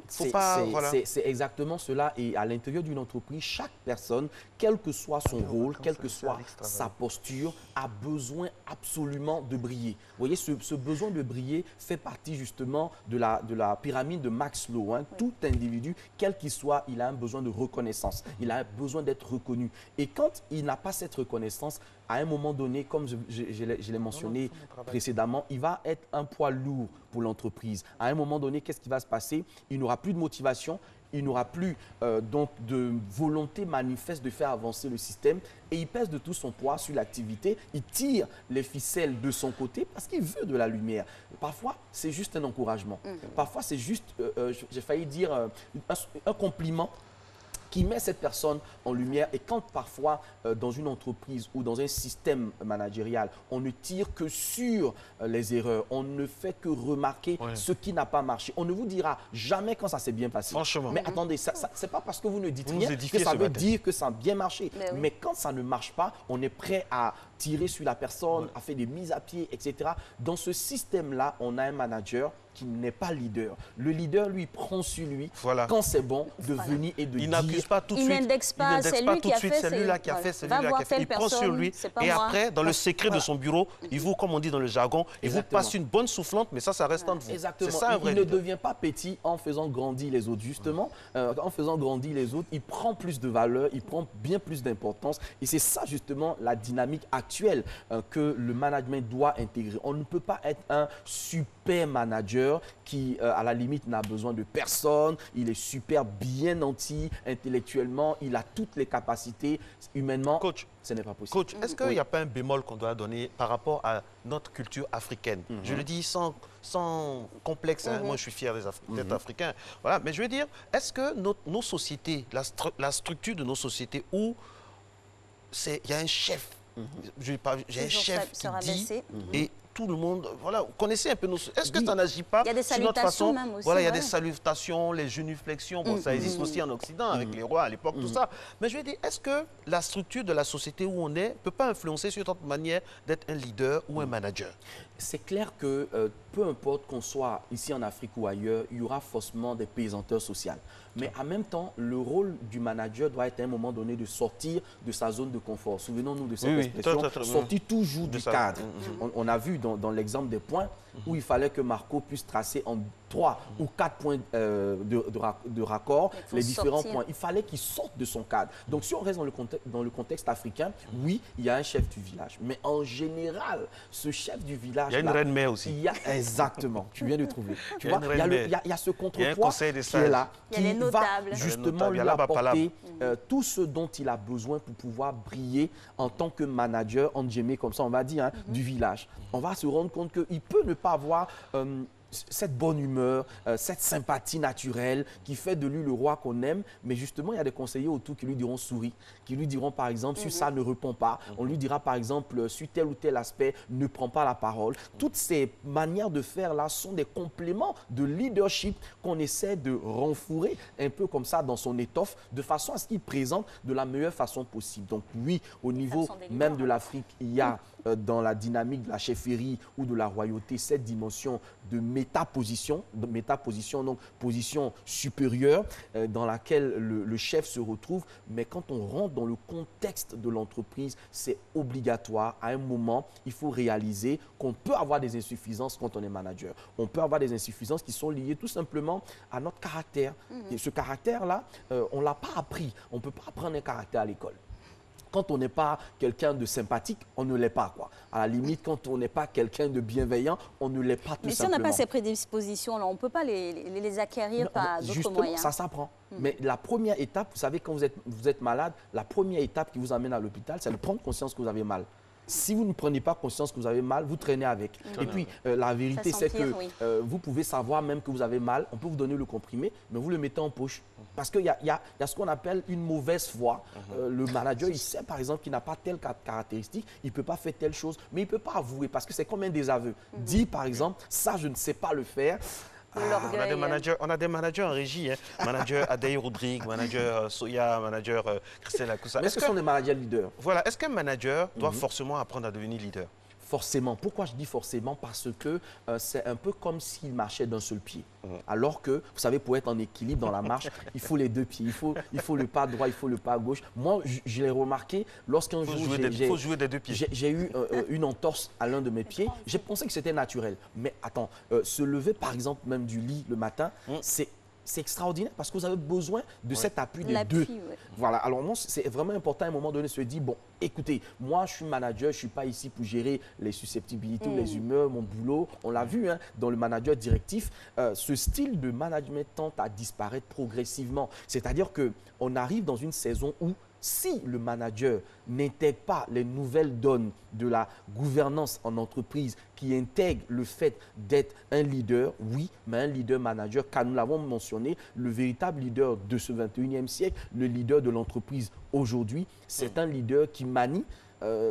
C'est exactement cela. Et à l'intérieur d'une entreprise, chaque personne, quel que soit son rôle, quelle que soit sa posture, a besoin absolument de briller. Vous voyez, ce besoin de briller fait partie justement de la pyramide de Maslow. Tout individu, quel qu'il soit, il a un besoin de reconnaissance. Il a besoin d'être reconnu. Et quand il n'a pas cette reconnaissance, à un moment donné, comme je l'ai mentionné précédemment, il va être un poids lourd pour l'entreprise. À un moment donné, qu'est-ce qui va se passer? Il n'aura plus de motivation. Il n'aura plus donc de volonté manifeste de faire avancer le système et il pèse de tout son poids sur l'activité. Il tire les ficelles de son côté parce qu'il veut de la lumière. Parfois, c'est juste un encouragement. Parfois, c'est juste, j'ai failli dire, un compliment qui met cette personne en lumière. Et quand parfois, dans une entreprise ou dans un système managérial, on ne tire que sur les erreurs, on ne fait que remarquer ce qui n'a pas marché. On ne vous dira jamais quand ça s'est bien passé. Franchement. Mais attendez, ce n'est pas parce que vous ne dites rien que ça veut dire que ça a bien marché. Mais quand ça ne marche pas, on est prêt à tirer sur la personne, à faire des mises à pied, etc. Dans ce système-là, on a un manager qui n'est pas leader. Le leader, lui, prend sur lui, quand c'est bon, de venir et de dire... Il n'accuse pas tout de suite. Il n'indexe pas, c'est lui qui a fait. C'est lui-là qui a fait, c'est lui-là qui a fait. Il prend sur lui. Et après, dans le secret de son bureau, il vous, comme on dit dans le jargon, il vous passe une bonne soufflante, mais ça reste entre vous. Exactement. Ça, il ne devient pas petit en faisant grandir les autres. Justement, en faisant grandir les autres, il prend plus de valeur, il prend bien plus d'importance. Et c'est ça, justement, la dynamique actuelle que le management doit intégrer. On ne peut pas être un super manager qui, à la limite, n'a besoin de personne. Il est super bien nanti intellectuellement. Il a toutes les capacités. Humainement, coach, ce n'est pas possible. Coach, est-ce qu'il n'y a pas un bémol qu'on doit donner par rapport à notre culture africaine? Je le dis sans complexe. Hein. Moi, je suis fier d'être africain. Voilà. Mais je veux dire, est-ce que nos sociétés, la structure de nos sociétés où il y a un chef, j'ai un chef qui dit, et tout le monde, voilà, vous connaissez un peu nos... Est-ce que ça n'agit pas sur notre façon? Même aussi, voilà, il y a des salutations, les genuflexions, bon, ça existe aussi en Occident avec les rois à l'époque, tout ça. Mais je veux dire, est-ce que la structure de la société où on est ne peut pas influencer sur notre manière d'être un leader ou un manager? C'est clair que peu importe qu'on soit ici en Afrique ou ailleurs, il y aura forcément des pesanteurs sociales. Mais en même temps, le rôle du manager doit être à un moment donné de sortir de sa zone de confort. Souvenons-nous de cette expression, sortir toujours du cadre. On a vu dans l'exemple des points où il fallait que Marco puisse tracer en 3 ou 4 points de raccord les différents points. Il fallait qu'il sorte de son cadre. Donc si on reste dans le contexte africain, oui, il y a un chef du village. Mais en général, ce chef du village... Il y a une reine-mère aussi. Exactement, tu viens de trouver. Tu vois, il y a ce contrepoids qui est là, qui va justement lui apporter tout ce dont il a besoin pour pouvoir briller en tant que manager, en guillemets, comme ça on va dire, du village. On va se rendre compte qu'il peut ne pas avoir... cette bonne humeur, cette sympathie naturelle qui fait de lui le roi qu'on aime. Mais justement, il y a des conseillers autour qui lui diront souris, qui lui diront par exemple, sur ça ne répond pas. On lui dira par exemple, sur tel ou tel aspect, ne prend pas la parole. Toutes ces manières de faire là sont des compléments de leadership qu'on essaie de renfouer un peu comme ça dans son étoffe, de façon à ce qu'il présente de la meilleure façon possible. Donc oui, au niveau même de l'Afrique, il y a dans la dynamique de la chefferie ou de la royauté cette dimension de métaposition, donc position supérieure dans laquelle le chef se retrouve. Mais quand on rentre dans le contexte de l'entreprise, c'est obligatoire. À un moment, il faut réaliser qu'on peut avoir des insuffisances quand on est manager. On peut avoir des insuffisances qui sont liées tout simplement à notre caractère. Et ce caractère-là, on ne l'a pas appris. On ne peut pas apprendre un caractère à l'école. Quand on n'est pas quelqu'un de sympathique, on ne l'est pas, quoi. À la limite, quand on n'est pas quelqu'un de bienveillant, on ne l'est pas tout simplement. Mais si on n'a pas ces prédispositions-là, on ne peut pas les acquérir par d'autres moyens. Ça s'apprend. Mais la première étape, vous savez, quand vous êtes malade, la première étape qui vous amène à l'hôpital, c'est de prendre conscience que vous avez mal. Si vous ne prenez pas conscience que vous avez mal, vous traînez avec. Et puis, la vérité, c'est que vous pouvez savoir même que vous avez mal, on peut vous donner le comprimé, mais vous le mettez en poche. Parce qu'il y a ce qu'on appelle une mauvaise foi. Le manager, il sait par exemple qu'il n'a pas telle caractéristique, il ne peut pas faire telle chose, mais il ne peut pas avouer parce que c'est comme un désaveu. Dit par exemple, ça je ne sais pas le faire. On a des managers en régie, hein. Manager Adey Rodrigue, manager Soya, manager Christelle Akoussa. Mais est-ce que ce sont des managers leaders? Voilà, est-ce qu'un manager doit forcément apprendre à devenir leader? Forcément. Pourquoi je dis forcément? Parce que c'est un peu comme s'il marchait d'un seul pied. Alors que, vous savez, pour être en équilibre dans la marche, il faut les deux pieds. Il faut le pas droit, il faut le pas gauche. Moi, je l'ai remarqué lorsqu'un jour, j'ai eu une entorse à l'un de mes pieds. J'ai pensé que c'était naturel. Mais attends, se lever par exemple même du lit le matin, c'est extraordinaire parce que vous avez besoin de cet appui des deux. Voilà, alors moi, c'est vraiment important à un moment donné de se dire, bon, écoutez, moi je suis manager, je ne suis pas ici pour gérer les susceptibilités, les humeurs, mon boulot. On l'a vu hein, dans le manager directif, ce style de management tend à disparaître progressivement. C'est-à-dire qu'on arrive dans une saison où si le manager n'intègre pas les nouvelles donnes de la gouvernance en entreprise, qui intègre le fait d'être un leader, oui, mais un leader manager, car nous l'avons mentionné, le véritable leader de ce 21e siècle, le leader de l'entreprise aujourd'hui, c'est un leader qui manie.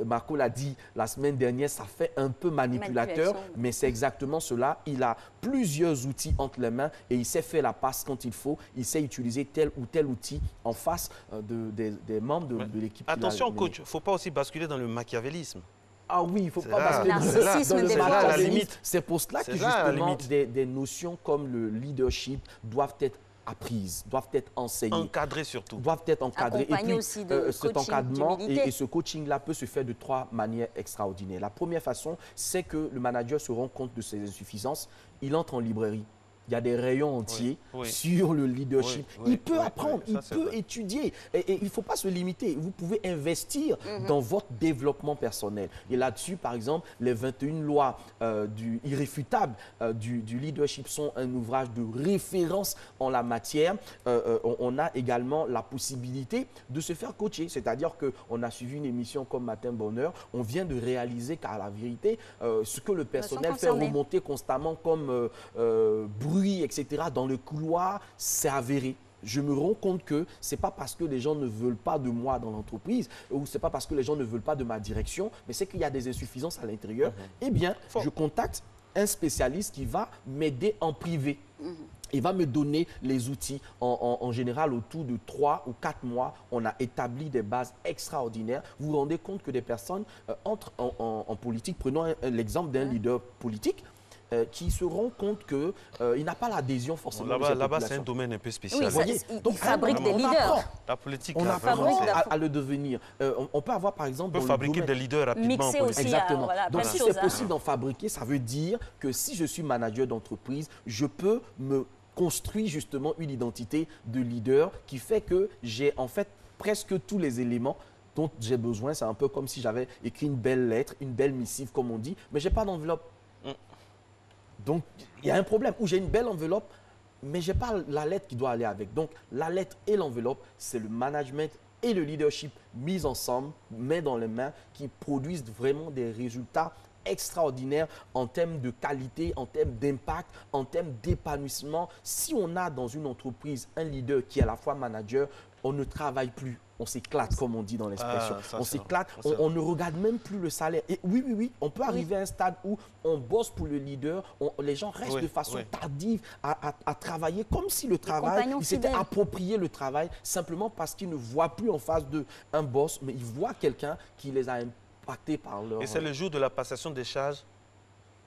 Marco l'a dit la semaine dernière, ça fait un peu manipulateur, mais c'est exactement cela. Il a plusieurs outils entre les mains et il sait faire la passe quand il faut. Il sait utiliser tel ou tel outil en face des membres de l'équipe. Attention, coach, il ne faut pas aussi basculer dans le machiavélisme. Ah oui, il ne faut pas là, basculer c'est là, dans le c'est là, la matérialisme. limite. C'est pour cela que C'est là, la justement limite. des notions comme le leadership doivent être apprises, doivent être enseignées. Encadré surtout. Doivent être encadrés. Accompagné aussi de cet coaching, encadrement d'humilité. et ce coaching-là peut se faire de 3 manières extraordinaires. La première façon, c'est que le manager se rend compte de ses insuffisances. Il entre en librairie. Il y a des rayons entiers oui. sur le leadership. Oui, oui, il peut oui, apprendre, oui, ça, il c'est peut vrai. étudier. Et il ne faut pas se limiter. Vous pouvez investir dans votre développement personnel. Et là-dessus, par exemple, les 21 lois irréfutables du leadership sont un ouvrage de référence en la matière. On a également la possibilité de se faire coacher. C'est-à-dire qu'on a suivi une émission comme Matin Bonheur. On vient de réaliser qu'à la vérité, ce que le personnel fait concernés. remonter constamment comme bruit, etc., dans le couloir, c'est avéré. Je me rends compte que ce n'est pas parce que les gens ne veulent pas de moi dans l'entreprise ou ce n'est pas parce que les gens ne veulent pas de ma direction, mais c'est qu'il y a des insuffisances à l'intérieur. Eh bien, je contacte un spécialiste qui va m'aider en privé. Il va me donner les outils. En général, autour de 3 ou 4 mois, on a établi des bases extraordinaires. Vous vous rendez compte que des personnes entrent en politique. Prenons l'exemple d'un leader politique. Qui se rend compte qu'il n'a pas l'adhésion forcément de cette Là-bas, c'est un population. domaine un peu spécial. Oui, ça, Voyez, il donc, fabrique des on leaders. apprend. La politique, On là, apprend vraiment, c'est- à le devenir. On peut avoir, par exemple, on peut dans le fabriquer domaine- des leaders rapidement en Mixer politique. aussi. Exactement. voilà, Donc, plein de si choses, c'est hein. possible d'en fabriquer, ça veut dire que si je suis manager d'entreprise, je peux me construire justement une identité de leader qui fait que j'ai en fait presque tous les éléments dont j'ai besoin. C'est un peu comme si j'avais écrit une belle lettre, une belle missive, comme on dit, mais je n'ai pas d'enveloppe. Donc, il y a un problème où j'ai une belle enveloppe, mais je n'ai pas la lettre qui doit aller avec. Donc, la lettre et l'enveloppe, c'est le management et le leadership mis ensemble, main dans les mains, qui produisent vraiment des résultats extraordinaires en termes de qualité, en termes d'impact, en termes d'épanouissement. Si on a dans une entreprise un leader qui est à la fois manager, on ne travaille plus. On s'éclate, comme on dit dans l'expression. Ah, ça, On c'est s'éclate, vrai. on ne regarde même plus le salaire. Et oui, on peut arriver à un stade où on bosse pour le leader, les gens restent Oui, de façon oui. tardive à travailler, comme si le travail, compagnons ils s'étaient fidèles. approprié le travail, simplement parce qu'ils ne voient plus en face d'eux un boss, mais ils voient quelqu'un qui les a impactés par leur... Et c'est le jour de la passation des charges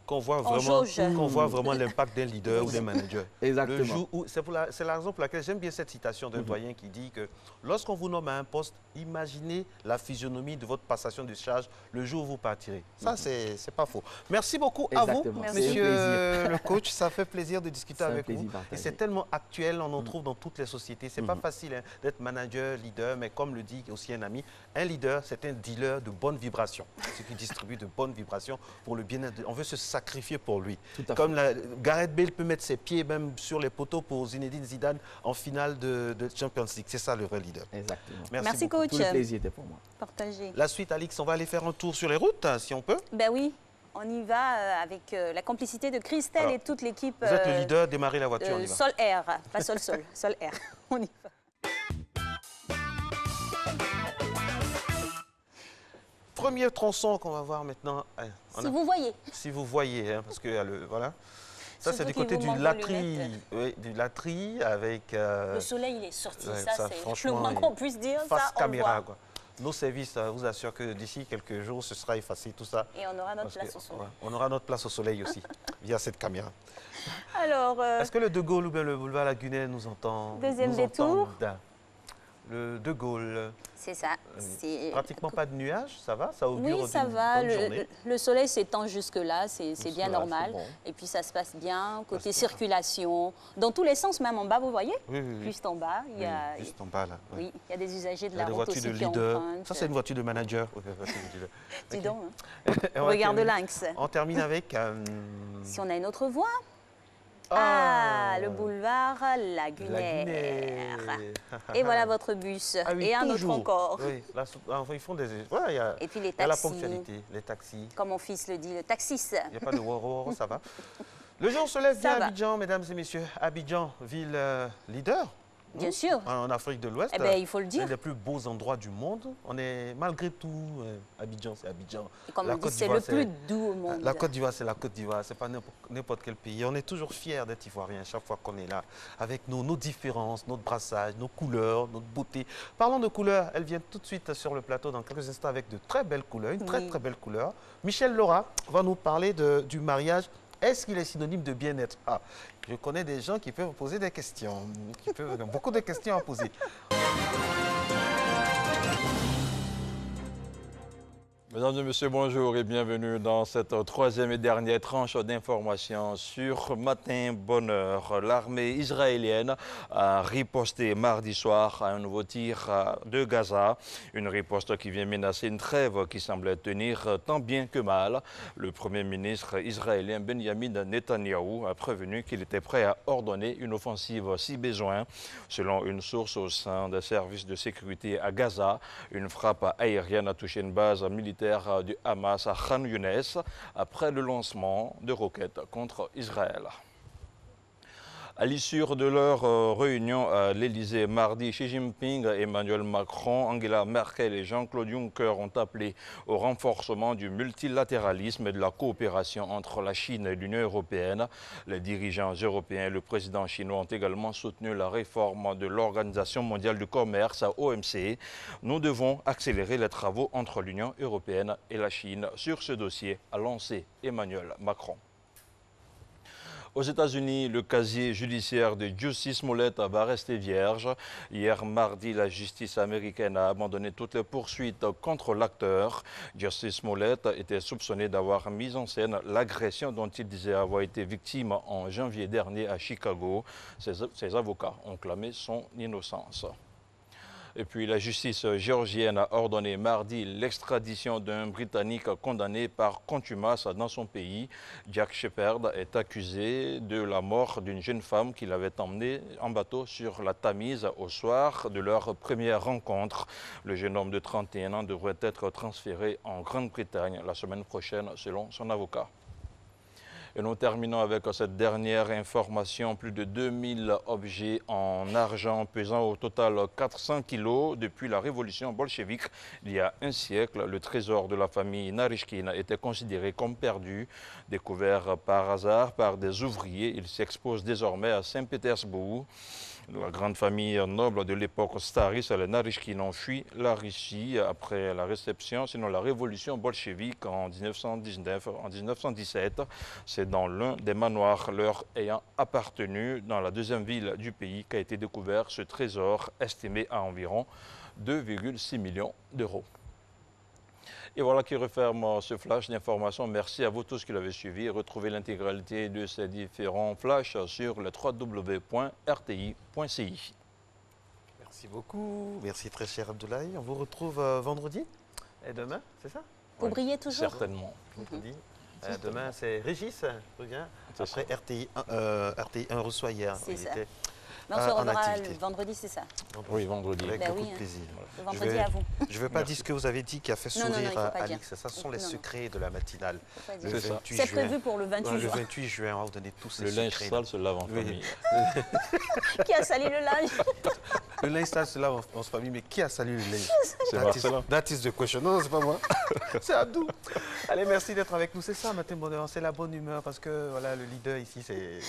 qu'on voit On vraiment, jauge. l'impact d'un leader ou d'un manager. Exactement. Le jour où, c'est la raison pour laquelle j'aime bien cette citation d'un doyen qui dit que lorsqu'on vous nomme à un poste, imaginez la physionomie de votre passation de charge le jour où vous partirez. Ça, c'est pas faux. Merci beaucoup à vous, Exactement. Merci. monsieur C'est un le coach. Ça fait plaisir de discuter C'est un avec plaisir vous. Et partagé. c'est tellement actuel, on en trouve dans toutes les sociétés. C'est pas facile hein, d'être manager, leader, mais comme le dit aussi un ami, un leader, c'est un dealer de bonnes vibrations. Ce qui distribue de bonnes vibrations pour le bien-être. On veut se sacrifier pour lui. Tout à Comme Gareth Bale peut mettre ses pieds même sur les poteaux pour Zinedine Zidane en finale de Champions League. C'est ça le vrai leader. Exactement. Merci, beaucoup. coach. Tout le plaisir était pour moi. Partagez. La suite, Alix, on va aller faire un tour sur les routes, hein, si on peut. Ben oui, on y va avec la complicité de Christelle Alors, et toute l'équipe. Vous êtes le leader, démarrez la voiture, on y va. Sol-Air, pas Sol-Sol, Sol-Air. On y va. Premier tronçon qu'on va voir maintenant. Hein, Si vous voyez. si vous voyez, hein, parce que voilà. Ça, c'est Surtout du qu'il côté vous du manque vos Latry. lunettes. Oui, du Latry avec Le soleil, il est sorti. ouais, ça, ça, c'est le franchement, moins qu'on puisse dire. face Ça, on caméra. voit. Quoi. Nos services vous assurent que d'ici quelques jours, ce sera effacé tout ça. Et on aura notre Parce place que, au soleil. ouais, on aura notre place au soleil aussi, via cette caméra. Alors, Est-ce que le De Gaulle ou bien le boulevard Lagunet nous entend? Deuxième nous détour. entendent? Le De Gaulle, c'est ça. c'est- pratiquement pas de nuages, ça va? Ça augure Oui, ça d'une va. bonne journée. Le soleil s'étend jusque-là, c'est bien Jusque-là, normal. c'est bon. Et puis ça se passe bien, côté Parce que- circulation, dans tous les sens, même en bas, vous voyez? Oui, oui, oui. Juste en bas, il y a, Oui, juste en bas là. oui. oui, il y a des usagers de Il y a la des route voitures aussi de qui leader. empruntent. Ça, c'est une voiture de manager. Oui, voiture de leader. Dis Ok. donc, Et on va regarde terminer- lynx. On termine avec... Si on a une autre voie. Ah, le boulevard Lagunaire. Lagunaire. Et voilà votre bus. Ah oui, et un toujours. autre encore. Oui, là, ils font des... Voilà, il y a, Et puis les il y a la taxis, ponctualité, les taxis. comme mon fils le dit, le taxis. Il n'y a pas de woro, ça va. Le jour se lève Ça bien à va. Abidjan, mesdames et messieurs. Abidjan, ville leader Bien sûr. En Afrique de l'Ouest. Eh bien, il faut le dire. C'est un des plus beaux endroits du monde. On est, malgré tout, Abidjan, c'est Abidjan. Et comme La on dit, Côte c'est d'Ivoire, le plus doux au monde. La Côte d'Ivoire, c'est la Côte d'Ivoire. C'est pas n'importe quel pays. On est toujours fiers d'être ivoiriens chaque fois qu'on est là. Avec nos différences, notre brassage, nos couleurs, notre beauté. Parlons de couleurs. Elle vient tout de suite sur le plateau dans quelques instants avec de très belles couleurs. Une très belle couleur. Michel Laura va nous parler du mariage. Est-ce qu'il est synonyme de bien-être? Ah, je connais des gens qui peuvent poser des questions, beaucoup de questions à poser. Mesdames et messieurs, bonjour et bienvenue dans cette troisième et dernière tranche d'informations sur Matin Bonheur. L'armée israélienne a riposté mardi soir à un nouveau tir de Gaza. Une riposte qui vient menacer une trêve qui semblait tenir tant bien que mal. Le Premier ministre israélien Benjamin Netanyahou a prévenu qu'il était prêt à ordonner une offensive si besoin. Selon une source au sein des services de sécurité à Gaza, une frappe aérienne a touché une base militaire du Hamas à Khan Younes après le lancement de roquettes contre Israël. À l'issue de leur réunion à l'Élysée mardi, Xi Jinping, Emmanuel Macron, Angela Merkel et Jean-Claude Juncker ont appelé au renforcement du multilatéralisme et de la coopération entre la Chine et l'Union européenne. Les dirigeants européens et le président chinois ont également soutenu la réforme de l'Organisation mondiale du commerce, OMC. Nous devons accélérer les travaux entre l'Union européenne et la Chine sur ce dossier, a lancé Emmanuel Macron. Aux États-Unis, le casier judiciaire de Jussie Smollett va rester vierge. Hier mardi, la justice américaine a abandonné toutes les poursuites contre l'acteur. Jussie Smollett était soupçonné d'avoir mis en scène l'agression dont il disait avoir été victime en janvier dernier à Chicago. Ses avocats ont clamé son innocence. Et puis la justice géorgienne a ordonné mardi l'extradition d'un Britannique condamné par contumace dans son pays. Jack Shepherd est accusé de la mort d'une jeune femme qu'il avait emmenée en bateau sur la Tamise au soir de leur première rencontre. Le jeune homme de 31 ans devrait être transféré en Grande-Bretagne la semaine prochaine selon son avocat. Et nous terminons avec cette dernière information. Plus de 2000 objets en argent pesant au total 400 kilos depuis la révolution bolchevique il y a un siècle. Le trésor de la famille Narychkine était considéré comme perdu. Découvert par hasard par des ouvriers, il s'expose désormais à Saint-Pétersbourg. La grande famille noble de l'époque tsariste, les Narychkine, ont fui la Russie après la réception, sinon la révolution bolchevique en 1917. C'est dans l'un des manoirs leur ayant appartenu dans la deuxième ville du pays qu'a été découvert ce trésor estimé à environ 2,6 millions d'euros. Et voilà qui referme ce flash d'information. Merci à vous tous qui l'avez suivi. Retrouvez l'intégralité de ces différents flashs sur le www.rti.ci. Merci beaucoup. Merci très cher Abdoulaye. On vous retrouve vendredi et demain, c'est ça? Pour briller toujours. Certainement. Vendredi. Demain, c'est Régis. Reviens. Après RTI 1 reçoit hier. C'est ça. Était Mais on se reverra le vendredi, c'est ça? Oui, vendredi. Avec beaucoup de plaisir. Le vendredi à vous. Je ne veux pas dire ce que vous avez dit qui a fait sourire Alix. Ça sont les secrets de la matinale. C'est prévu pour le 28 juin. Le 28 juin, on va vous donner tous ces secrets. Le linge sale se lave en famille. Qui a sali le linge? Le linge sale se lave en famille, mais qui a sali le linge? C'est Marcela. That is the question. Non, c'est pas moi. C'est Abdou. Allez, merci d'être avec nous. C'est ça, Matin Bonheur. C'est la bonne humeur parce que voilà, le leader ici, c'est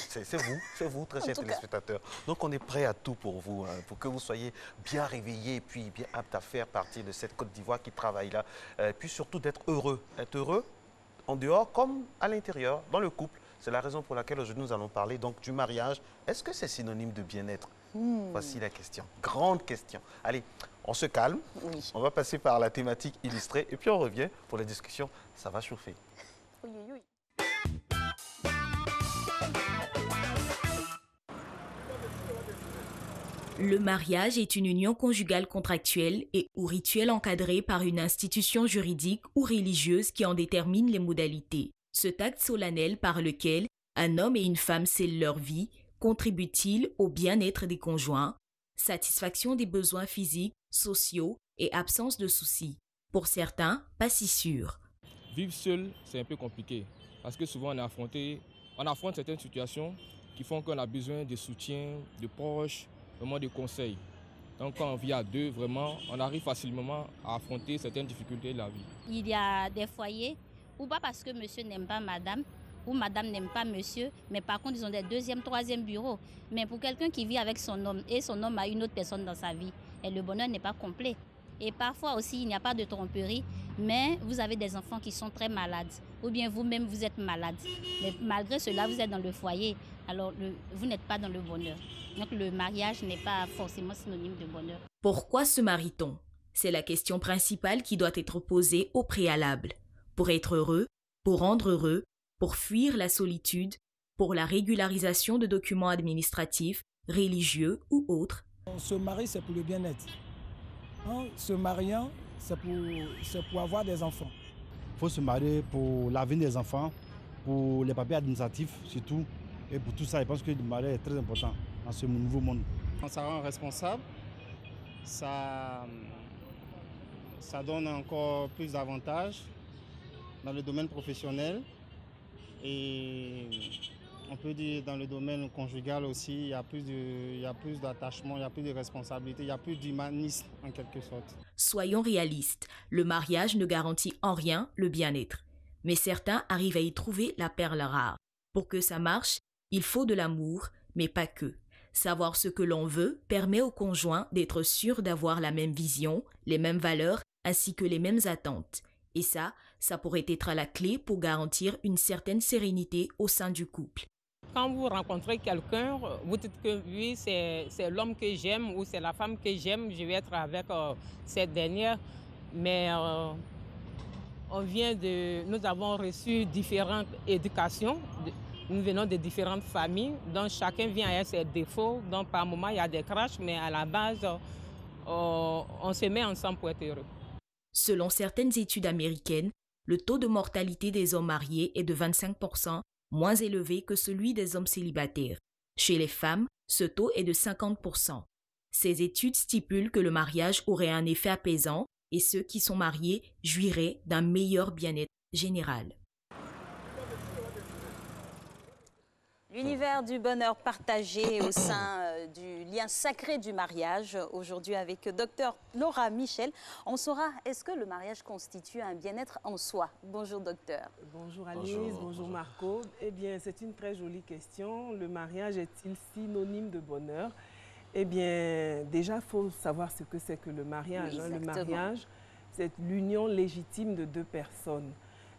vous, très chers téléspectateurs. Donc, on est prêt à tout pour vous, pour que vous soyez bien réveillés et puis bien aptes à faire partie de cette Côte d'Ivoire qui travaille là. Et puis surtout d'être heureux. Être heureux en dehors comme à l'intérieur, dans le couple. C'est la raison pour laquelle aujourd'hui nous allons parler donc du mariage. Est-ce que c'est synonyme de bien-être? Voici la question. Grande question. Allez, on se calme. Oui. On va passer par la thématique illustrée et puis on revient pour la discussion. Ça va chauffer. Oui, oui, oui. Le mariage est une union conjugale contractuelle et ou rituelle encadrée par une institution juridique ou religieuse qui en détermine les modalités. Cet acte solennel par lequel un homme et une femme scellent leur vie contribue-t-il au bien-être des conjoints, satisfaction des besoins physiques, sociaux et absence de soucis? Pour certains, pas si sûr. Vivre seul, c'est un peu compliqué parce que souvent on affronte certaines situations qui font qu'on a besoin de soutien, de proches, vraiment de conseils. Donc quand on vit à deux, vraiment, on arrive facilement à affronter certaines difficultés de la vie. Il y a des foyers où pas parce que monsieur n'aime pas madame, ou madame n'aime pas monsieur, mais par contre ils ont des deuxième, troisième bureaux. Mais pour quelqu'un qui vit avec son homme et son homme a une autre personne dans sa vie, et le bonheur n'est pas complet. Et parfois aussi il n'y a pas de tromperie, mais vous avez des enfants qui sont très malades, ou bien vous-même vous êtes malade. Mais malgré cela vous êtes dans le foyer, alors vous n'êtes pas dans le bonheur. Donc le mariage n'est pas forcément synonyme de bonheur. Pourquoi se marie-t-on? C'est la question principale qui doit être posée au préalable. Pour être heureux, pour rendre heureux, pour fuir la solitude, pour la régularisation de documents administratifs, religieux ou autres. On se marie, c'est pour le bien-être. En se mariant, c'est pour avoir des enfants. Il faut se marier pour l'avenir des enfants, pour les papiers administratifs surtout. Et pour tout ça, je pense que le mariage est très important dans ce nouveau monde. Quand ça rend responsable, ça donne encore plus d'avantages dans le domaine professionnel. Et on peut dire dans le domaine conjugal aussi, il y a plus d'attachement, il y a plus de responsabilité, il y a plus d'humanisme en quelque sorte. Soyons réalistes, le mariage ne garantit en rien le bien-être. Mais certains arrivent à y trouver la perle rare. Pour que ça marche, il faut de l'amour, mais pas que. Savoir ce que l'on veut permet au conjoint d'être sûr d'avoir la même vision, les mêmes valeurs, ainsi que les mêmes attentes. Et ça pourrait être la clé pour garantir une certaine sérénité au sein du couple. Quand vous rencontrez quelqu'un, vous dites que oui, c'est l'homme que j'aime ou c'est la femme que j'aime, je vais être avec cette dernière. Mais nous avons reçu différentes éducations, nous venons de différentes familles, donc chacun vient avec ses défauts. Donc par moment, il y a des crashs, mais à la base, on se met ensemble pour être heureux. Selon certaines études américaines, le taux de mortalité des hommes mariés est de 25%, moins élevé que celui des hommes célibataires. Chez les femmes, ce taux est de 50%. Ces études stipulent que le mariage aurait un effet apaisant et ceux qui sont mariés jouiraient d'un meilleur bien-être général. L'univers du bonheur partagé au sein du lien sacré du mariage. Aujourd'hui avec Dr Laura Michel, on saura, est-ce que le mariage constitue un bien-être en soi? Bonjour docteur. Bonjour Alice, bonjour Marco. Eh bien, c'est une très jolie question. Le mariage est-il synonyme de bonheur? Eh bien, déjà, il faut savoir ce que c'est que le mariage. Oui, le mariage, c'est l'union légitime de deux personnes.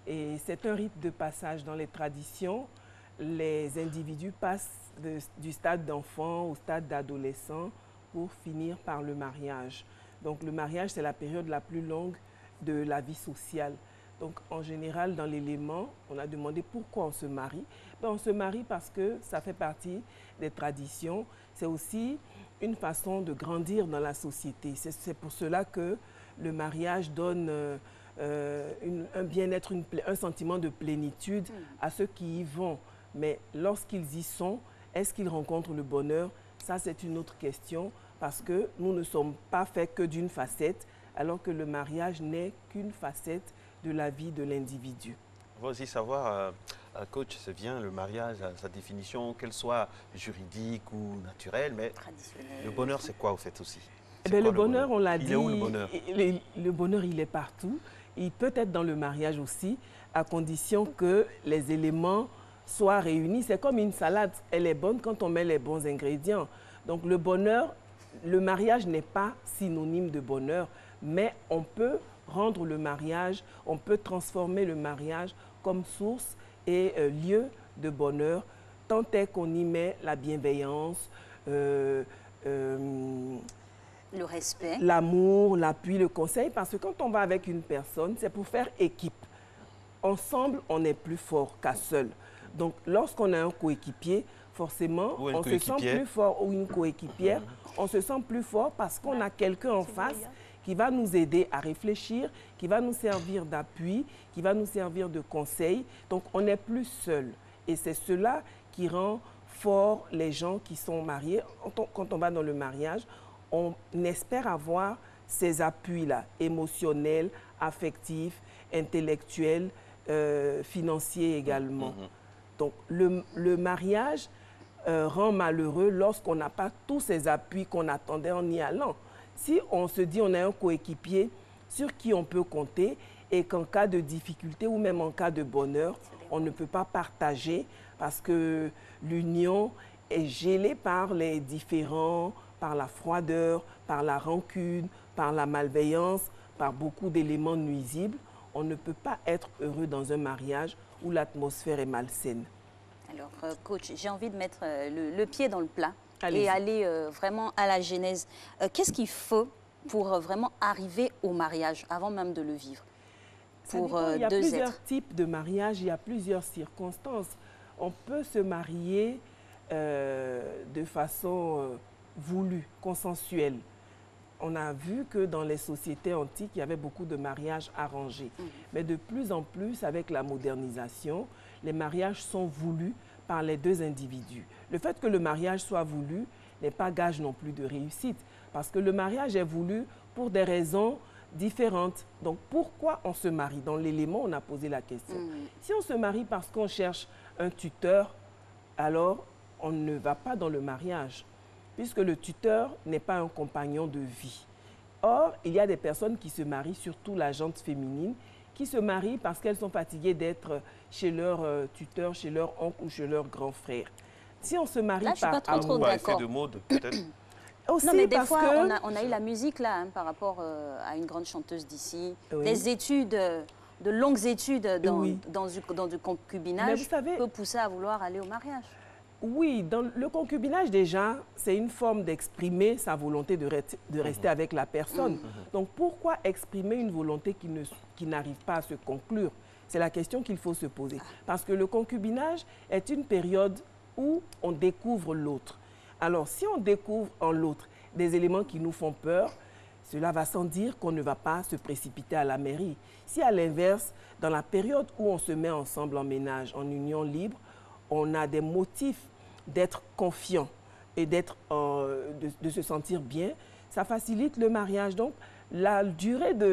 Et c'est un rite de passage dans les traditions. Les individus passent du stade d'enfant au stade d'adolescent pour finir par le mariage. Donc le mariage, c'est la période la plus longue de la vie sociale. Donc en général, dans l'élément, on a demandé pourquoi on se marie. Ben, on se marie parce que ça fait partie des traditions. C'est aussi une façon de grandir dans la société. C'est pour cela que le mariage donne un bien-être, un sentiment de plénitude à ceux qui y vont. Mais lorsqu'ils y sont, est-ce qu'ils rencontrent le bonheur? Ça, c'est une autre question parce que nous ne sommes pas faits que d'une facette, alors que le mariage n'est qu'une facette de la vie de l'individu. On va aussi savoir, coach, c'est bien le mariage, sa définition, qu'elle soit juridique ou naturelle, mais le bonheur, c'est quoi au fait aussi? Eh bien, le bonheur, on l'a dit, il est où le bonheur? Le bonheur, il est partout. Il peut être dans le mariage aussi, à condition que les éléments soient réunis. C'est comme une salade, elle est bonne quand on met les bons ingrédients. Donc le bonheur, le mariage n'est pas synonyme de bonheur, mais on peut rendre le mariage, on peut transformer le mariage comme source et lieu de bonheur, tant est qu'on y met la bienveillance, le respect, l'amour, l'appui, le conseil, parce que quand on va avec une personne, c'est pour faire équipe. Ensemble, on est plus fort qu'à seul. Donc, lorsqu'on a un coéquipier, forcément, on se sent plus fort, ou une coéquipière, on se sent plus fort parce qu'on a quelqu'un en face qui va nous aider à réfléchir, qui va nous servir d'appui, qui va nous servir de conseil. Donc, on n'est plus seul. Et c'est cela qui rend fort les gens qui sont mariés. Quand on va dans le mariage, on espère avoir ces appuis-là, émotionnels, affectifs, intellectuels, financiers également. Donc, le mariage rend malheureux lorsqu'on n'a pas tous ces appuis qu'on attendait en y allant. Si on se dit on a un coéquipier sur qui on peut compter et qu'en cas de difficulté ou même en cas de bonheur, on ne peut pas partager parce que l'union est gelée par les différends, par la froideur, par la rancune, par la malveillance, par beaucoup d'éléments nuisibles. On ne peut pas être heureux dans un mariage où l'atmosphère est malsaine. Alors, coach, j'ai envie de mettre le pied dans le plat Allez-y. et aller vraiment à la genèse. Qu'est-ce qu'il faut pour vraiment arriver au mariage, avant même de le vivre? Pour il y a deux plusieurs êtres. types de mariage, il y a plusieurs circonstances. On peut se marier de façon voulue, consensuelle. On a vu que dans les sociétés antiques, il y avait beaucoup de mariages arrangés. Mais de plus en plus, avec la modernisation, les mariages sont voulus par les deux individus. Le fait que le mariage soit voulu n'est pas gage non plus de réussite, parce que le mariage est voulu pour des raisons différentes. Donc, pourquoi on se marie? Dans l'élément, on a posé la question. Si on se marie parce qu'on cherche un tuteur, alors on ne va pas dans le mariage, puisque le tuteur n'est pas un compagnon de vie. Or, il y a des personnes qui se marient, surtout la gente féminine, qui se marient parce qu'elles sont fatiguées d'être chez leur tuteur, chez leur oncle ou chez leur grand frère. Si on se marie Là, je suis pas trop Ou d'accord. effet de mode, peut-être. Aussi Non, mais des parce fois, que... on a eu la musique là, hein, par rapport à une grande chanteuse d'ici. Oui. Des études, de longues études dans, Oui. dans du Mais concubinage vous savez- peut pousser à vouloir aller au mariage. Oui, dans le concubinage déjà, c'est une forme d'exprimer sa volonté de rester avec la personne. Donc pourquoi exprimer une volonté qui n'arrive pas à se conclure? C'est la question qu'il faut se poser. Parce que le concubinage est une période où on découvre l'autre. Alors si on découvre en l'autre des éléments qui nous font peur, cela va sans dire qu'on ne va pas se précipiter à la mairie. Si à l'inverse, dans la période où on se met ensemble en ménage, en union libre, on a des motifs d'être confiant et d'être, de se sentir bien, ça facilite le mariage. Donc, la durée de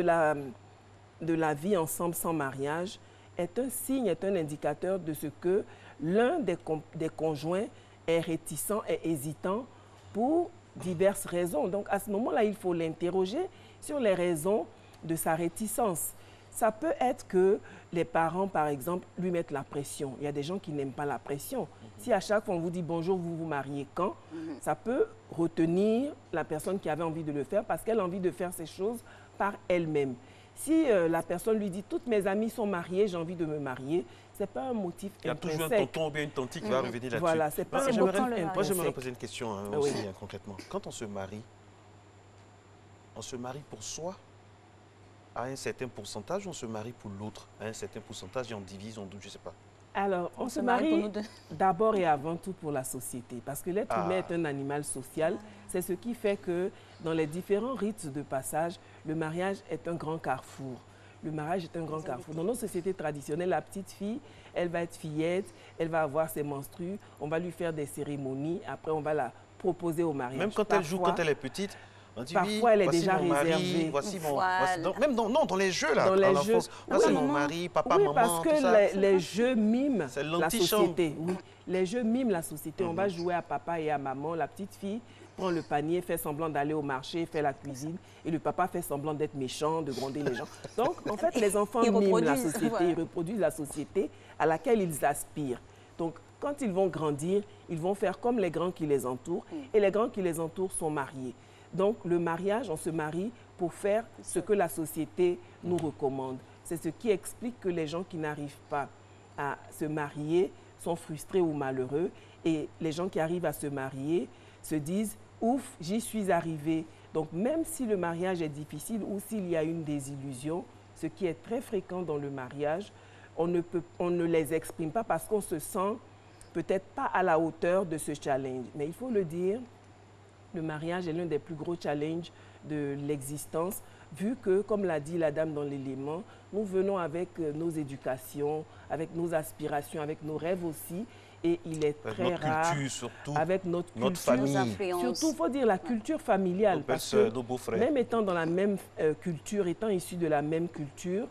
la vie ensemble sans mariage est un signe, est un indicateur de ce que l'un des conjoints est réticent et hésitant pour diverses raisons. Donc, à ce moment-là, il faut l'interroger sur les raisons de sa réticence. Ça peut être que les parents, par exemple, lui mettent la pression. Il y a des gens qui n'aiment pas la pression. Si à chaque fois on vous dit bonjour, vous vous mariez quand, ça peut retenir la personne qui avait envie de le faire parce qu'elle a envie de faire ces choses par elle-même. Si la personne lui dit toutes mes amies sont mariées, j'ai envie de me marier, ce n'est pas un motif intrinsèque. Il y a toujours un tonton ou bien une tante qui va revenir là-dessus. Voilà, c'est pas un motif intrinsèque. Moi, j'aimerais poser une question aussi, Oui. concrètement. Quand on se marie pour soi à un certain pourcentage, on se marie pour l'autre à un certain pourcentage et on divise, on double, je ne sais pas. Alors, on se marie pour marie nous deux. d'abord et avant tout pour la société, parce que l'être Ah. humain est un animal social. C'est ce qui fait que dans les différents rites de passage, le mariage est un grand carrefour. Le mariage est un grand carrefour. Dans nos sociétés traditionnelles, la petite fille, elle va être fillette, elle va avoir ses menstrues, on va lui faire des cérémonies, après on va la proposer au mariage. Même quand elle joue, quand elle est petite, on dit Parfois, oui, elle est voici déjà mon mari, réservée. voici mon... Voilà. même dans les jeux, là, Dans à les l'enfance, jeux. voici Oui, mon maman. mari, papa, oui, maman, parce que tout ça. les jeux miment C'est la l'antichambre. société. Oui. Les jeux miment la société. On va jouer à papa et à maman. La petite fille prend le panier, fait semblant d'aller au marché, fait la cuisine. Et le papa fait semblant d'être méchant, de gronder les gens. Donc, en fait, les enfants Ils miment la reproduisent, société. voilà. Ils reproduisent la société à laquelle ils aspirent. Donc, quand ils vont grandir, ils vont faire comme les grands qui les entourent. Et les grands qui les entourent sont mariés. Donc, le mariage, on se marie pour faire ce que la société nous recommande. C'est ce qui explique que les gens qui n'arrivent pas à se marier sont frustrés ou malheureux. Et les gens qui arrivent à se marier se disent « Ouf, j'y suis arrivé ». Donc, même si le mariage est difficile ou s'il y a une désillusion, ce qui est très fréquent dans le mariage, on ne les exprime pas parce qu'on se sent peut-être pas à la hauteur de ce challenge. Mais il faut le dire, le mariage est l'un des plus gros challenges de l'existence, vu que, comme l'a dit la dame dans l'élément, nous venons avec nos éducations, avec nos aspirations, avec nos rêves aussi, et il est Avec très notre rare, culture, surtout. avec notre culture, famille. surtout, il faut dire la culture familiale, Nos parce belles-sœurs, que nos beaux-frères. même étant dans la même culture, étant issus de la même culture,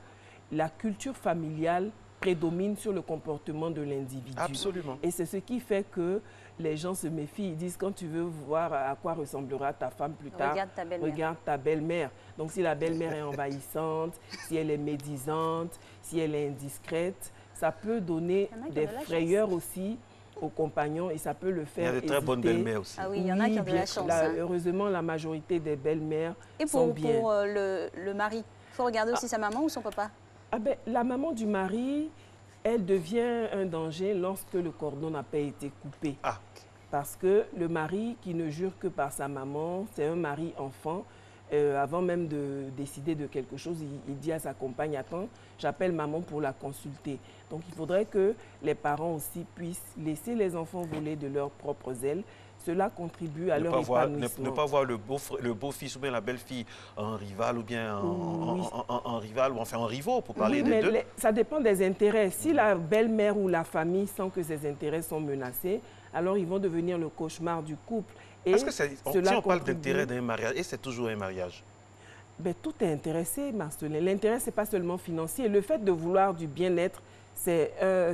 la culture familiale prédomine sur le comportement de l'individu. Absolument. Et c'est ce qui fait que les gens se méfient. Ils disent, quand tu veux voir à quoi ressemblera ta femme plus tard, regarde ta belle-mère. Donc, si la belle-mère est envahissante, si elle est médisante, si elle est indiscrète, ça peut donner des frayeurs aussi aux compagnons et ça peut le faire hésiter. Il y a de très bonnes belles-mères aussi. Ah oui, il y en a qui ont de la chance. Heureusement, la majorité des belles-mères sont bien. Et pour le mari, il faut regarder aussi sa maman ou son papa? La maman du mari, elle devient un danger lorsque le cordon n'a pas été coupé. Parce que le mari qui ne jure que par sa maman, c'est un mari enfant. Avant même de décider de quelque chose, il dit à sa compagne, attends, j'appelle maman pour la consulter. Donc il faudrait que les parents aussi puissent laisser les enfants voler de leurs propres ailes. Cela contribue à leur épanouissement. Ne pas voir le beau-fils ou bien la belle-fille en rival ou bien en rival ou enfin en rivaux pour parler des deux. Ça dépend des intérêts. Si la belle-mère ou la famille sent que ses intérêts sont menacés, alors ils vont devenir le cauchemar du couple. Est-ce que si on parle d'intérêt d'un mariage, et c'est toujours un mariage? Tout est intéressé, Marcelin. L'intérêt, ce n'est pas seulement financier. Le fait de vouloir du bien-être, c'est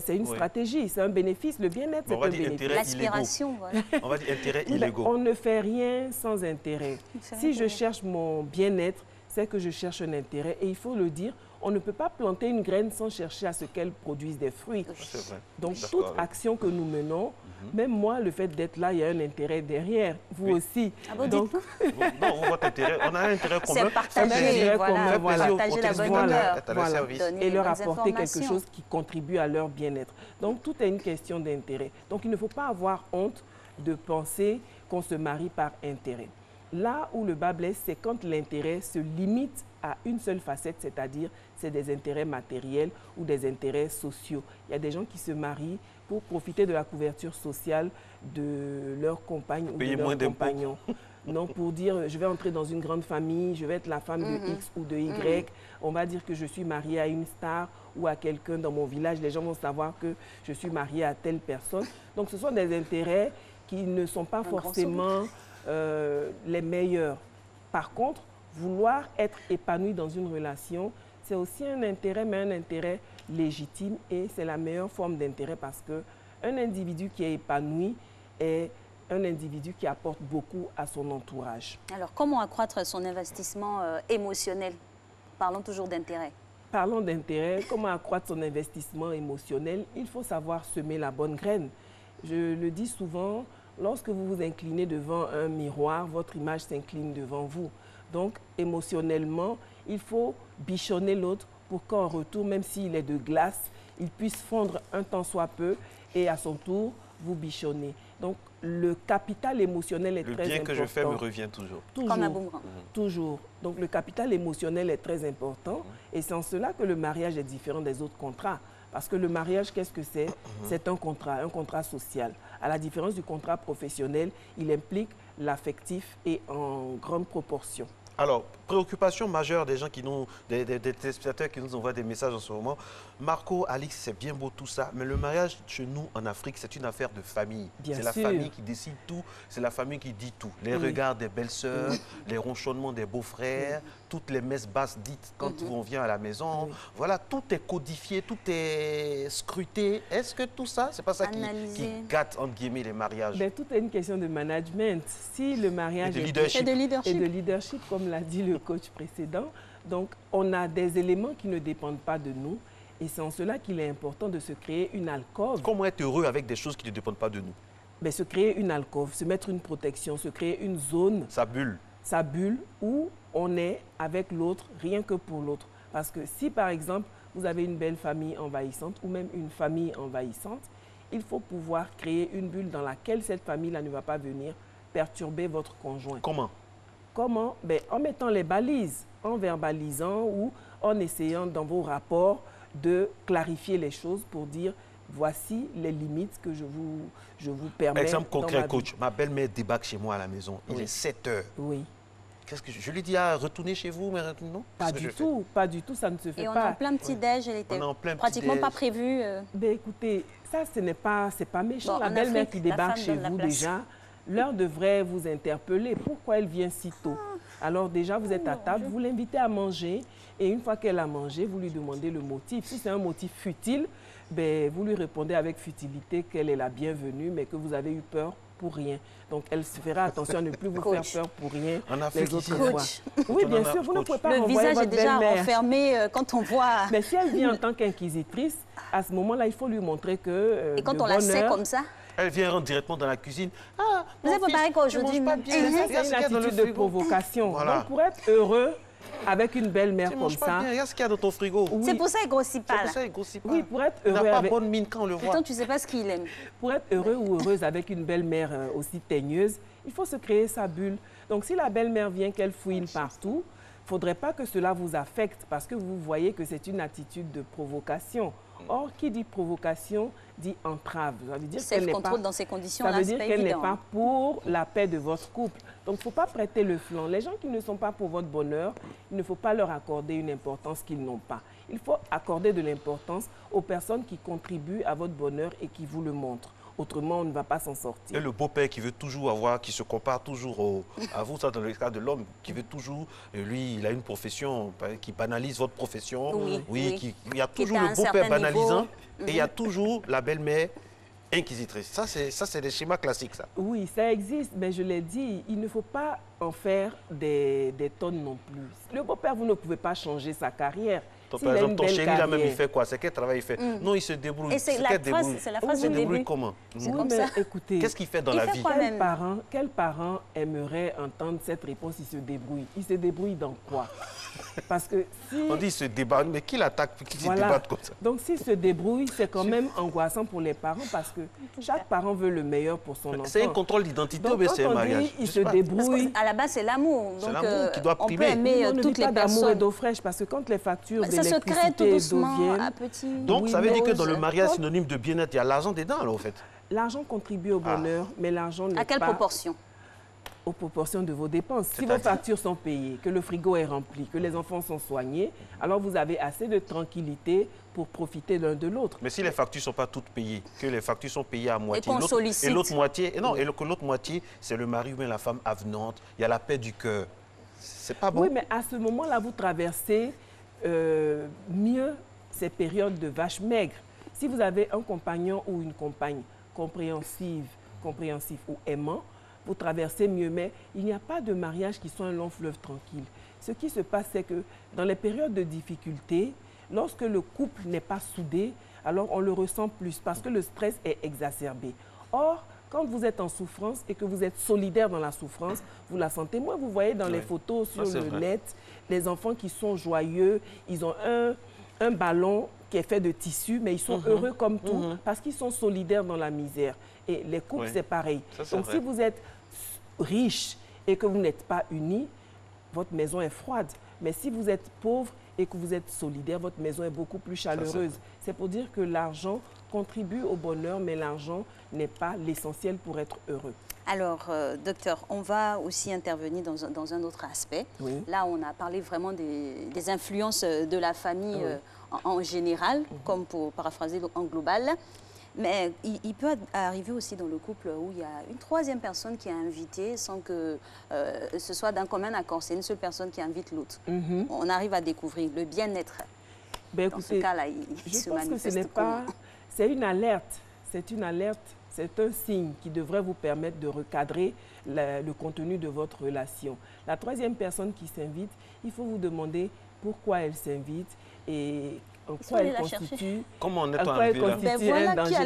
une stratégie, c'est un bénéfice. Le bien-être, c'est un bénéfice. L'aspiration, voilà. On va dire intérêt illégaux. On ne fait rien sans intérêt. Si je cherche mon bien-être, c'est que je cherche un intérêt. Et il faut le dire, on ne peut pas planter une graine sans chercher à ce qu'elle produise des fruits. Vrai. Donc, toute action que nous menons, même moi, le fait d'être là, il y a un intérêt derrière. Vous aussi. Donc, non, votre intérêt, on a un intérêt commun. C'est partager, partager la bonne humeur. Et leur apporter quelque chose qui contribue à leur bien-être. Donc, tout est une question d'intérêt. Donc, il ne faut pas avoir honte de penser qu'on se marie par intérêt. Là où le bas blesse, c'est quand l'intérêt se limite à une seule facette, c'est-à-dire c'est des intérêts matériels ou des intérêts sociaux. Il y a des gens qui se marient pour profiter de la couverture sociale de leur compagne ou de leur compagnon. Non, pour dire, je vais entrer dans une grande famille, je vais être la femme de X ou de Y. On va dire que je suis mariée à une star ou à quelqu'un dans mon village. Les gens vont savoir que je suis mariée à telle personne. Donc, ce sont des intérêts qui ne sont pas forcément les meilleurs. Par contre, vouloir être épanoui dans une relation, c'est aussi un intérêt, mais un intérêt légitime et c'est la meilleure forme d'intérêt parce qu'un individu qui est épanoui est un individu qui apporte beaucoup à son entourage. Alors, comment accroître son investissement émotionnel? Parlons toujours d'intérêt. Parlons d'intérêt. Comment accroître son investissement émotionnel? Il faut savoir semer la bonne graine. Je le dis souvent, lorsque vous vous inclinez devant un miroir, votre image s'incline devant vous. Donc, émotionnellement, il faut bichonner l'autre pour qu'en retour, même s'il est de glace, il puisse fondre un tant soit peu et à son tour, vous bichonner. Donc, le capital émotionnel est très important. Le bien que je fais me revient toujours. Comme un boomerang. Toujours. Donc, le capital émotionnel est très important et c'est en cela que le mariage est différent des autres contrats. Parce que le mariage, qu'est-ce que c'est? C'est un contrat social. À la différence du contrat professionnel, il implique l'affectif et en grande proportion. Alors, préoccupation majeure des gens des téléspectateurs qui nous envoient des messages en ce moment. Marco, Alix, c'est bien beau tout ça, mais le mariage chez nous en Afrique, c'est une affaire de famille. C'est la famille qui décide tout, c'est la famille qui dit tout. Les regards des belles-sœurs, les ronchonnements des beaux-frères, toutes les messes basses dites quand on vient à la maison. Voilà, tout est codifié, tout est scruté. Est-ce que tout ça, c'est pas ça qui gâte, entre guillemets, les mariages? Tout est une question de management. Si le mariage et de leadership, comme l'a dit le coach précédent, donc on a des éléments qui ne dépendent pas de nous et c'est en cela qu'il est important de se créer une alcôve. Comment être heureux avec des choses qui ne dépendent pas de nous? Se créer une alcôve, se mettre une protection, se créer une zone. Sa bulle. Sa bulle où on est avec l'autre, rien que pour l'autre. Parce que si par exemple vous avez une belle famille envahissante ou même une famille envahissante, il faut pouvoir créer une bulle dans laquelle cette famille-là ne va pas venir perturber votre conjoint. Comment? Comment? En mettant les balises, en verbalisant ou en essayant dans vos rapports de clarifier les choses pour dire voici les limites que je vous permets. Exemple concret, coach. Ma belle-mère débarque chez moi à la maison. Il est 7 heures. Oui. Qu'est-ce que je lui dis à retourner chez vous, mais non? Pas du tout, pas du tout, ça ne se fait pas. Et on est en plein petit-déj, elle était pratiquement pas prévue. Écoutez, ça, c'est pas méchant. La belle-mère qui débarque chez vous déjà, l'heure devrait vous interpeller. Pourquoi elle vient si tôt? Alors déjà, vous êtes à table, vous l'invitez à manger Et une fois qu'elle a mangé, vous lui demandez le motif. Si c'est un motif futile, ben, vous lui répondez avec futilité qu'elle est la bienvenue, mais que vous avez eu peur pour rien. Donc, elle se fera attention à ne plus vous faire peur pour rien. En Afrique, les autres fois. Oui, bien sûr, vous ne pouvez pas le renvoyer visage est votre déjà belle-mère. renfermé quand on voit... Mais si elle vient en tant qu'inquisitrice, à ce moment-là, il faut lui montrer que Et quand on la sait comme ça? Elle vient rentrer directement dans la cuisine. Ah, vous avez préparé quoi aujourd'hui? C'est une attitude de provocation. Voilà. Donc, pour être heureux avec une belle-mère comme ça... Regarde ce qu'il y a dans ton frigo. Oui. C'est pour ça qu'il ne grossit pas. C'est pour ça qu'il ne grossit pas. Oui, pour être il heureux... n'a pas bonne mine quand on le voit. Pourtant, tu ne sais pas ce qu'il aime. Pour être heureux ou heureuse avec une belle-mère aussi teigneuse, il faut se créer sa bulle. Donc, si la belle-mère vient qu'elle fouine partout, il ne faudrait pas que cela vous affecte parce que vous voyez que c'est une attitude de provocation. Or, qui dit provocation dit entrave. Ça veut dire qu'elle n'est pas, dans ces conditions, ça veut dire qu'elle n'est pas pour la paix de votre couple. Donc, il ne faut pas prêter le flanc. Les gens qui ne sont pas pour votre bonheur, il ne faut pas leur accorder une importance qu'ils n'ont pas. Il faut accorder de l'importance aux personnes qui contribuent à votre bonheur et qui vous le montrent. Autrement, on ne va pas s'en sortir. Et le beau-père qui veut toujours avoir, qui se compare toujours à vous, ça dans le cas de l'homme, qui veut toujours, lui, il a une profession, qui banalise votre profession. Oui. Il y a toujours le beau-père banalisant et il y a toujours la belle-mère inquisitrice. Ça, c'est des schémas classiques, ça. Oui, ça existe, mais je l'ai dit, il ne faut pas en faire des tonnes non plus. Le beau-père, vous ne pouvez pas changer sa carrière. Par exemple, ton chéri, là même, il fait quoi? C'est quel travail il fait? Non, il se débrouille. Et c'est la phrase du débrouille comment? C'est comme ça. Écoutez, qu'est-ce qu'il fait dans la vie? Quel parent aimerait entendre cette réponse? Il se débrouille. Il se débrouille dans quoi? Parce que si... On dit il se débat, mais qui l'attaque, qui se débat comme ça? Donc, s'il se débrouille, c'est quand même angoissant pour les parents parce que chaque parent veut le meilleur pour son enfant. C'est un contrôle d'identité ou c'est un mariage? Il se débrouille. À la base, c'est l'amour. C'est l'amour qui doit primer. On peut aimer toutes les personnes. D'amour et d'eau fraîche parce que quand les factures ça se crée tout doucement, à petit... Donc, ça veut dire que dans le mariage synonyme de bien-être, il y a l'argent dedans, alors, en fait? L'argent contribue au bonheur, mais l'argent n'est pas... À quelle proportion? Aux proportions de vos dépenses. Si vos factures sont payées, que le frigo est rempli, que les enfants sont soignés, alors vous avez assez de tranquillité pour profiter l'un de l'autre. Mais si les factures ne sont pas toutes payées, que les factures sont payées à moitié, et l'autre moitié, et que l'autre moitié, c'est le mari ou bien la femme avenante, il y a la paix du cœur. C'est pas bon? Oui, mais à ce moment-là, vous traversez mieux ces périodes de vache maigre. Si vous avez un compagnon ou une compagne compréhensif ou aimant, vous traversez mieux, mais il n'y a pas de mariage qui soit un long fleuve tranquille. Ce qui se passe, c'est que dans les périodes de difficulté, lorsque le couple n'est pas soudé, alors on le ressent plus parce que le stress est exacerbé. Or, quand vous êtes en souffrance et que vous êtes solidaire dans la souffrance, vous la sentez moins. Vous voyez dans les photos sur le net, les enfants qui sont joyeux, ils ont un ballon qui est fait de tissu, mais ils sont heureux comme tout parce qu'ils sont solidaires dans la misère. Et les couples, c'est pareil. Donc, si vous êtes riche et que vous n'êtes pas unis, votre maison est froide. Mais si vous êtes pauvre et que vous êtes solidaire, votre maison est beaucoup plus chaleureuse. C'est pour dire que l'argent contribue au bonheur, mais l'argent n'est pas l'essentiel pour être heureux. Alors, docteur, on va aussi intervenir dans un autre aspect. Oui. Là, on a parlé vraiment des influences de la famille en général, comme pour paraphraser en global. Mais il peut arriver aussi dans le couple où il y a une troisième personne qui est invitée sans que ce soit d'un commun accord. C'est une seule personne qui invite l'autre. On arrive à découvrir le bien-être. Dans ce cas-là, il se manifeste comment? C'est une alerte. C'est une alerte. C'est un signe qui devrait vous permettre de recadrer le contenu de votre relation. La troisième personne qui s'invite, il faut vous demander pourquoi elle s'invite et en quoi elle constitue. Comment en est-on arrivé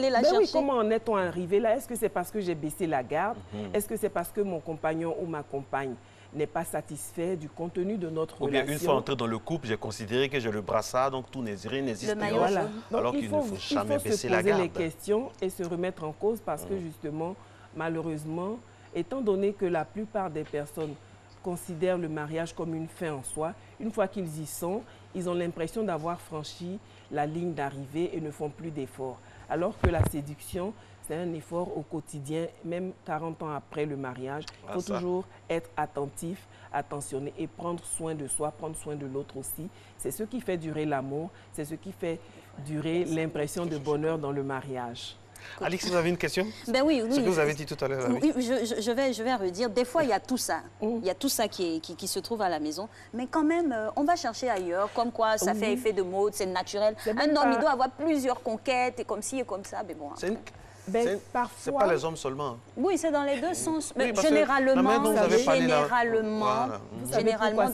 là? Comment en est-on arrivé là? Est-ce que c'est parce que j'ai baissé la garde? Est-ce que c'est parce que mon compagnon ou ma compagne n'est pas satisfait du contenu de notre relation? Ou bien une fois entré dans le couple, j'ai considéré que j'ai le brassard, donc tout rien n'existe. Voilà. Alors qu'il ne faut jamais baisser la garde. Il faut se poser les questions et se remettre en cause parce que justement, malheureusement, étant donné que la plupart des personnes considèrent le mariage comme une fin en soi, une fois qu'ils y sont, ils ont l'impression d'avoir franchi la ligne d'arrivée et ne font plus d'efforts. Alors que la séduction, c'est un effort au quotidien, même 40 ans après le mariage. Il faut toujours être attentif, attentionné et prendre soin de soi, prendre soin de l'autre aussi. C'est ce qui fait durer l'amour, c'est ce qui fait durer l'impression de bonheur dans le mariage. Alix, vous avez une question? Ben oui, Ce que vous avez dit tout à l'heure. Oui, je vais redire. Des fois, il y a tout ça. Il y a tout ça qui se trouve à la maison. Mais quand même, on va chercher ailleurs. Comme quoi, ça fait effet de mode, c'est naturel. Un homme, il doit avoir plusieurs conquêtes, et comme ci et comme ça. Mais bon, c'est pas les hommes seulement. Oui, c'est dans les deux sens. Oui, généralement, dans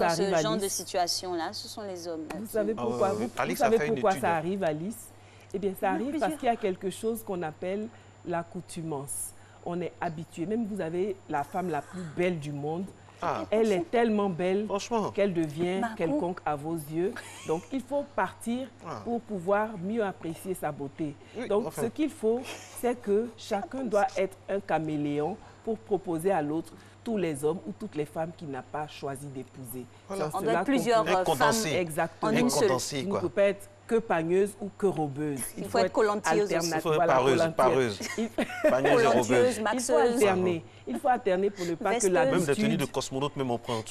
ce genre de situation-là, ce sont les hommes. Vous savez pourquoi, ça arrive, Alice? Eh bien, ça arrive parce qu'il y a quelque chose qu'on appelle l'accoutumance. On est habitué. Même vous avez la femme la plus belle du monde. Elle est tellement belle qu'elle devient quelconque à vos yeux. Donc, il faut partir pour pouvoir mieux apprécier sa beauté. Donc, ce qu'il faut, c'est que chacun doit être un caméléon pour proposer à l'autre tous les hommes ou toutes les femmes qu'il n'a pas choisi d'épouser. Voilà. On doit plusieurs femmes exactement. en une seule. Il ne peut pas être que pagneuse ou que robeuse. Il faut être colantieuse aussi. Il faut être pareuse. Pagneuse et robeuse. Il faut alterner. Il faut alterner pour ne pas que l'habitude... Même des tenues de cosmonaute, même on prend.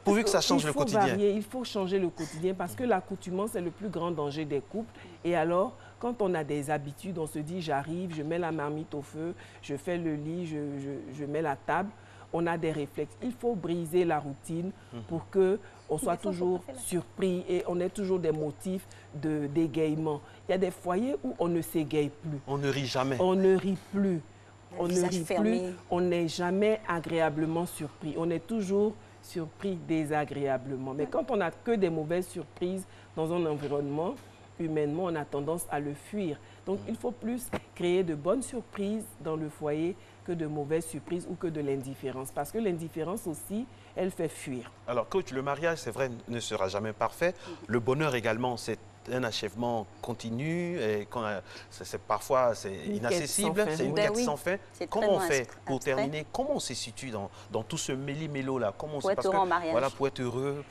Pourvu que ça change le quotidien. Varier, il faut changer le quotidien parce que l'accoutumance est le plus grand danger des couples. Et alors, quand on a des habitudes, on se dit j'arrive, je mets la marmite au feu, je fais le lit, je mets la table. On a des réflexes. Il faut briser la routine pour qu'on soit toujours surpris et on ait toujours des motifs d'égaiement. Il y a des foyers où on ne s'égaye plus. On ne rit jamais. On ne rit plus. On ne rit plus. On n'est jamais agréablement surpris. On est toujours surpris désagréablement. Mais quand on n'a que des mauvaises surprises dans un environnement, humainement, on a tendance à le fuir. Donc, il faut plus créer de bonnes surprises dans le foyer que de mauvaises surprises ou que de l'indifférence. Parce que l'indifférence aussi, elle fait fuir. Alors, coach, le mariage, c'est vrai, ne sera jamais parfait. Le bonheur également, c'est un achèvement continu. Et parfois, c'est inaccessible. C'est une quête sans fin. Comment on fait pour terminer? Comment on se situe dans tout ce méli-mélo-là? Pour être heureux en mariage. Voilà, pour être heureux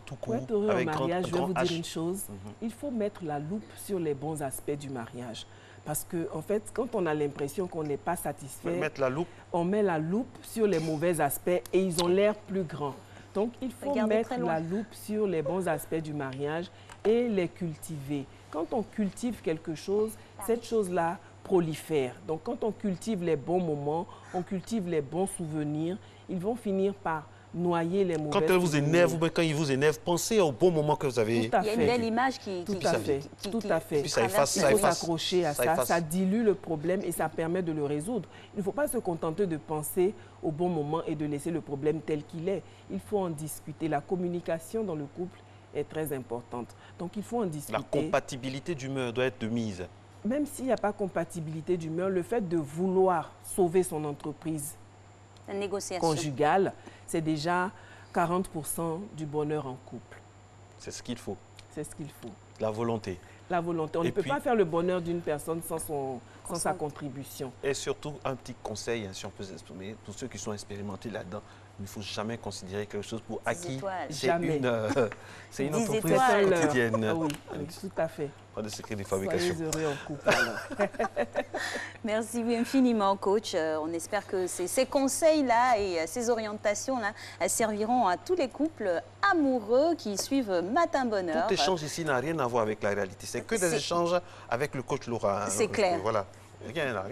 tout court. Pour être heureux en mariage, je vais vous dire une chose. Il faut mettre la loupe sur les bons aspects du mariage. Parce que, en fait, quand on a l'impression qu'on n'est pas satisfait, on met la loupe sur les mauvais aspects et ils ont l'air plus grands. Donc, il faut mettre la loupe sur les bons aspects du mariage et les cultiver. Quand on cultive quelque chose, cette chose-là prolifère. Donc, quand on cultive les bons moments, on cultive les bons souvenirs, ils vont finir par noyer les mauvais. Quand elle vous énerve ou quand il vous énerve, pensez au bon moment que vous avez. Tout à fait. Il y a une belle image qui Tout à fait. Puis ça efface, il faut s'accrocher à ça. Ça dilue le problème et ça permet de le résoudre. Il ne faut pas se contenter de penser au bon moment et de laisser le problème tel qu'il est. Il faut en discuter. La communication dans le couple est très importante. Donc, il faut en discuter. La compatibilité d'humeur doit être de mise. Même s'il n'y a pas compatibilité d'humeur, le fait de vouloir sauver son entreprise conjugale, c'est déjà 40% du bonheur en couple. C'est ce qu'il faut. C'est ce qu'il faut. La volonté. La volonté. On ne peut pas faire le bonheur d'une personne sans sa contribution. Et surtout, un petit conseil, hein, si on peut s'exprimer, pour ceux qui sont expérimentés là-dedans, il ne faut jamais considérer quelque chose pour acquis. C'est une entreprise quotidienne. Ah oui, tout à fait. Pas de secret de fabrication. Soyez heureux en couple, alors. Merci infiniment, coach. On espère que ces conseils-là et ces orientations-là serviront à tous les couples amoureux qui suivent Matin Bonheur. Tout échange ici n'a rien à voir avec la réalité. C'est que des échanges avec le coach Laura. C'est clair. Voilà.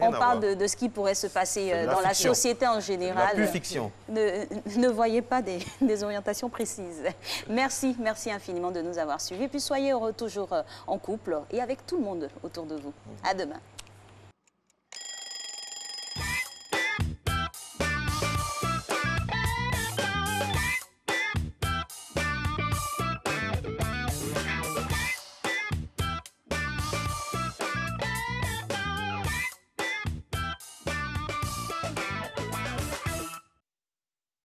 On parle de ce qui pourrait se passer dans la société en général. La pure fiction. Ne voyez pas des orientations précises. Merci infiniment de nous avoir suivis. Puis soyez heureux toujours en couple et avec tout le monde autour de vous. À demain.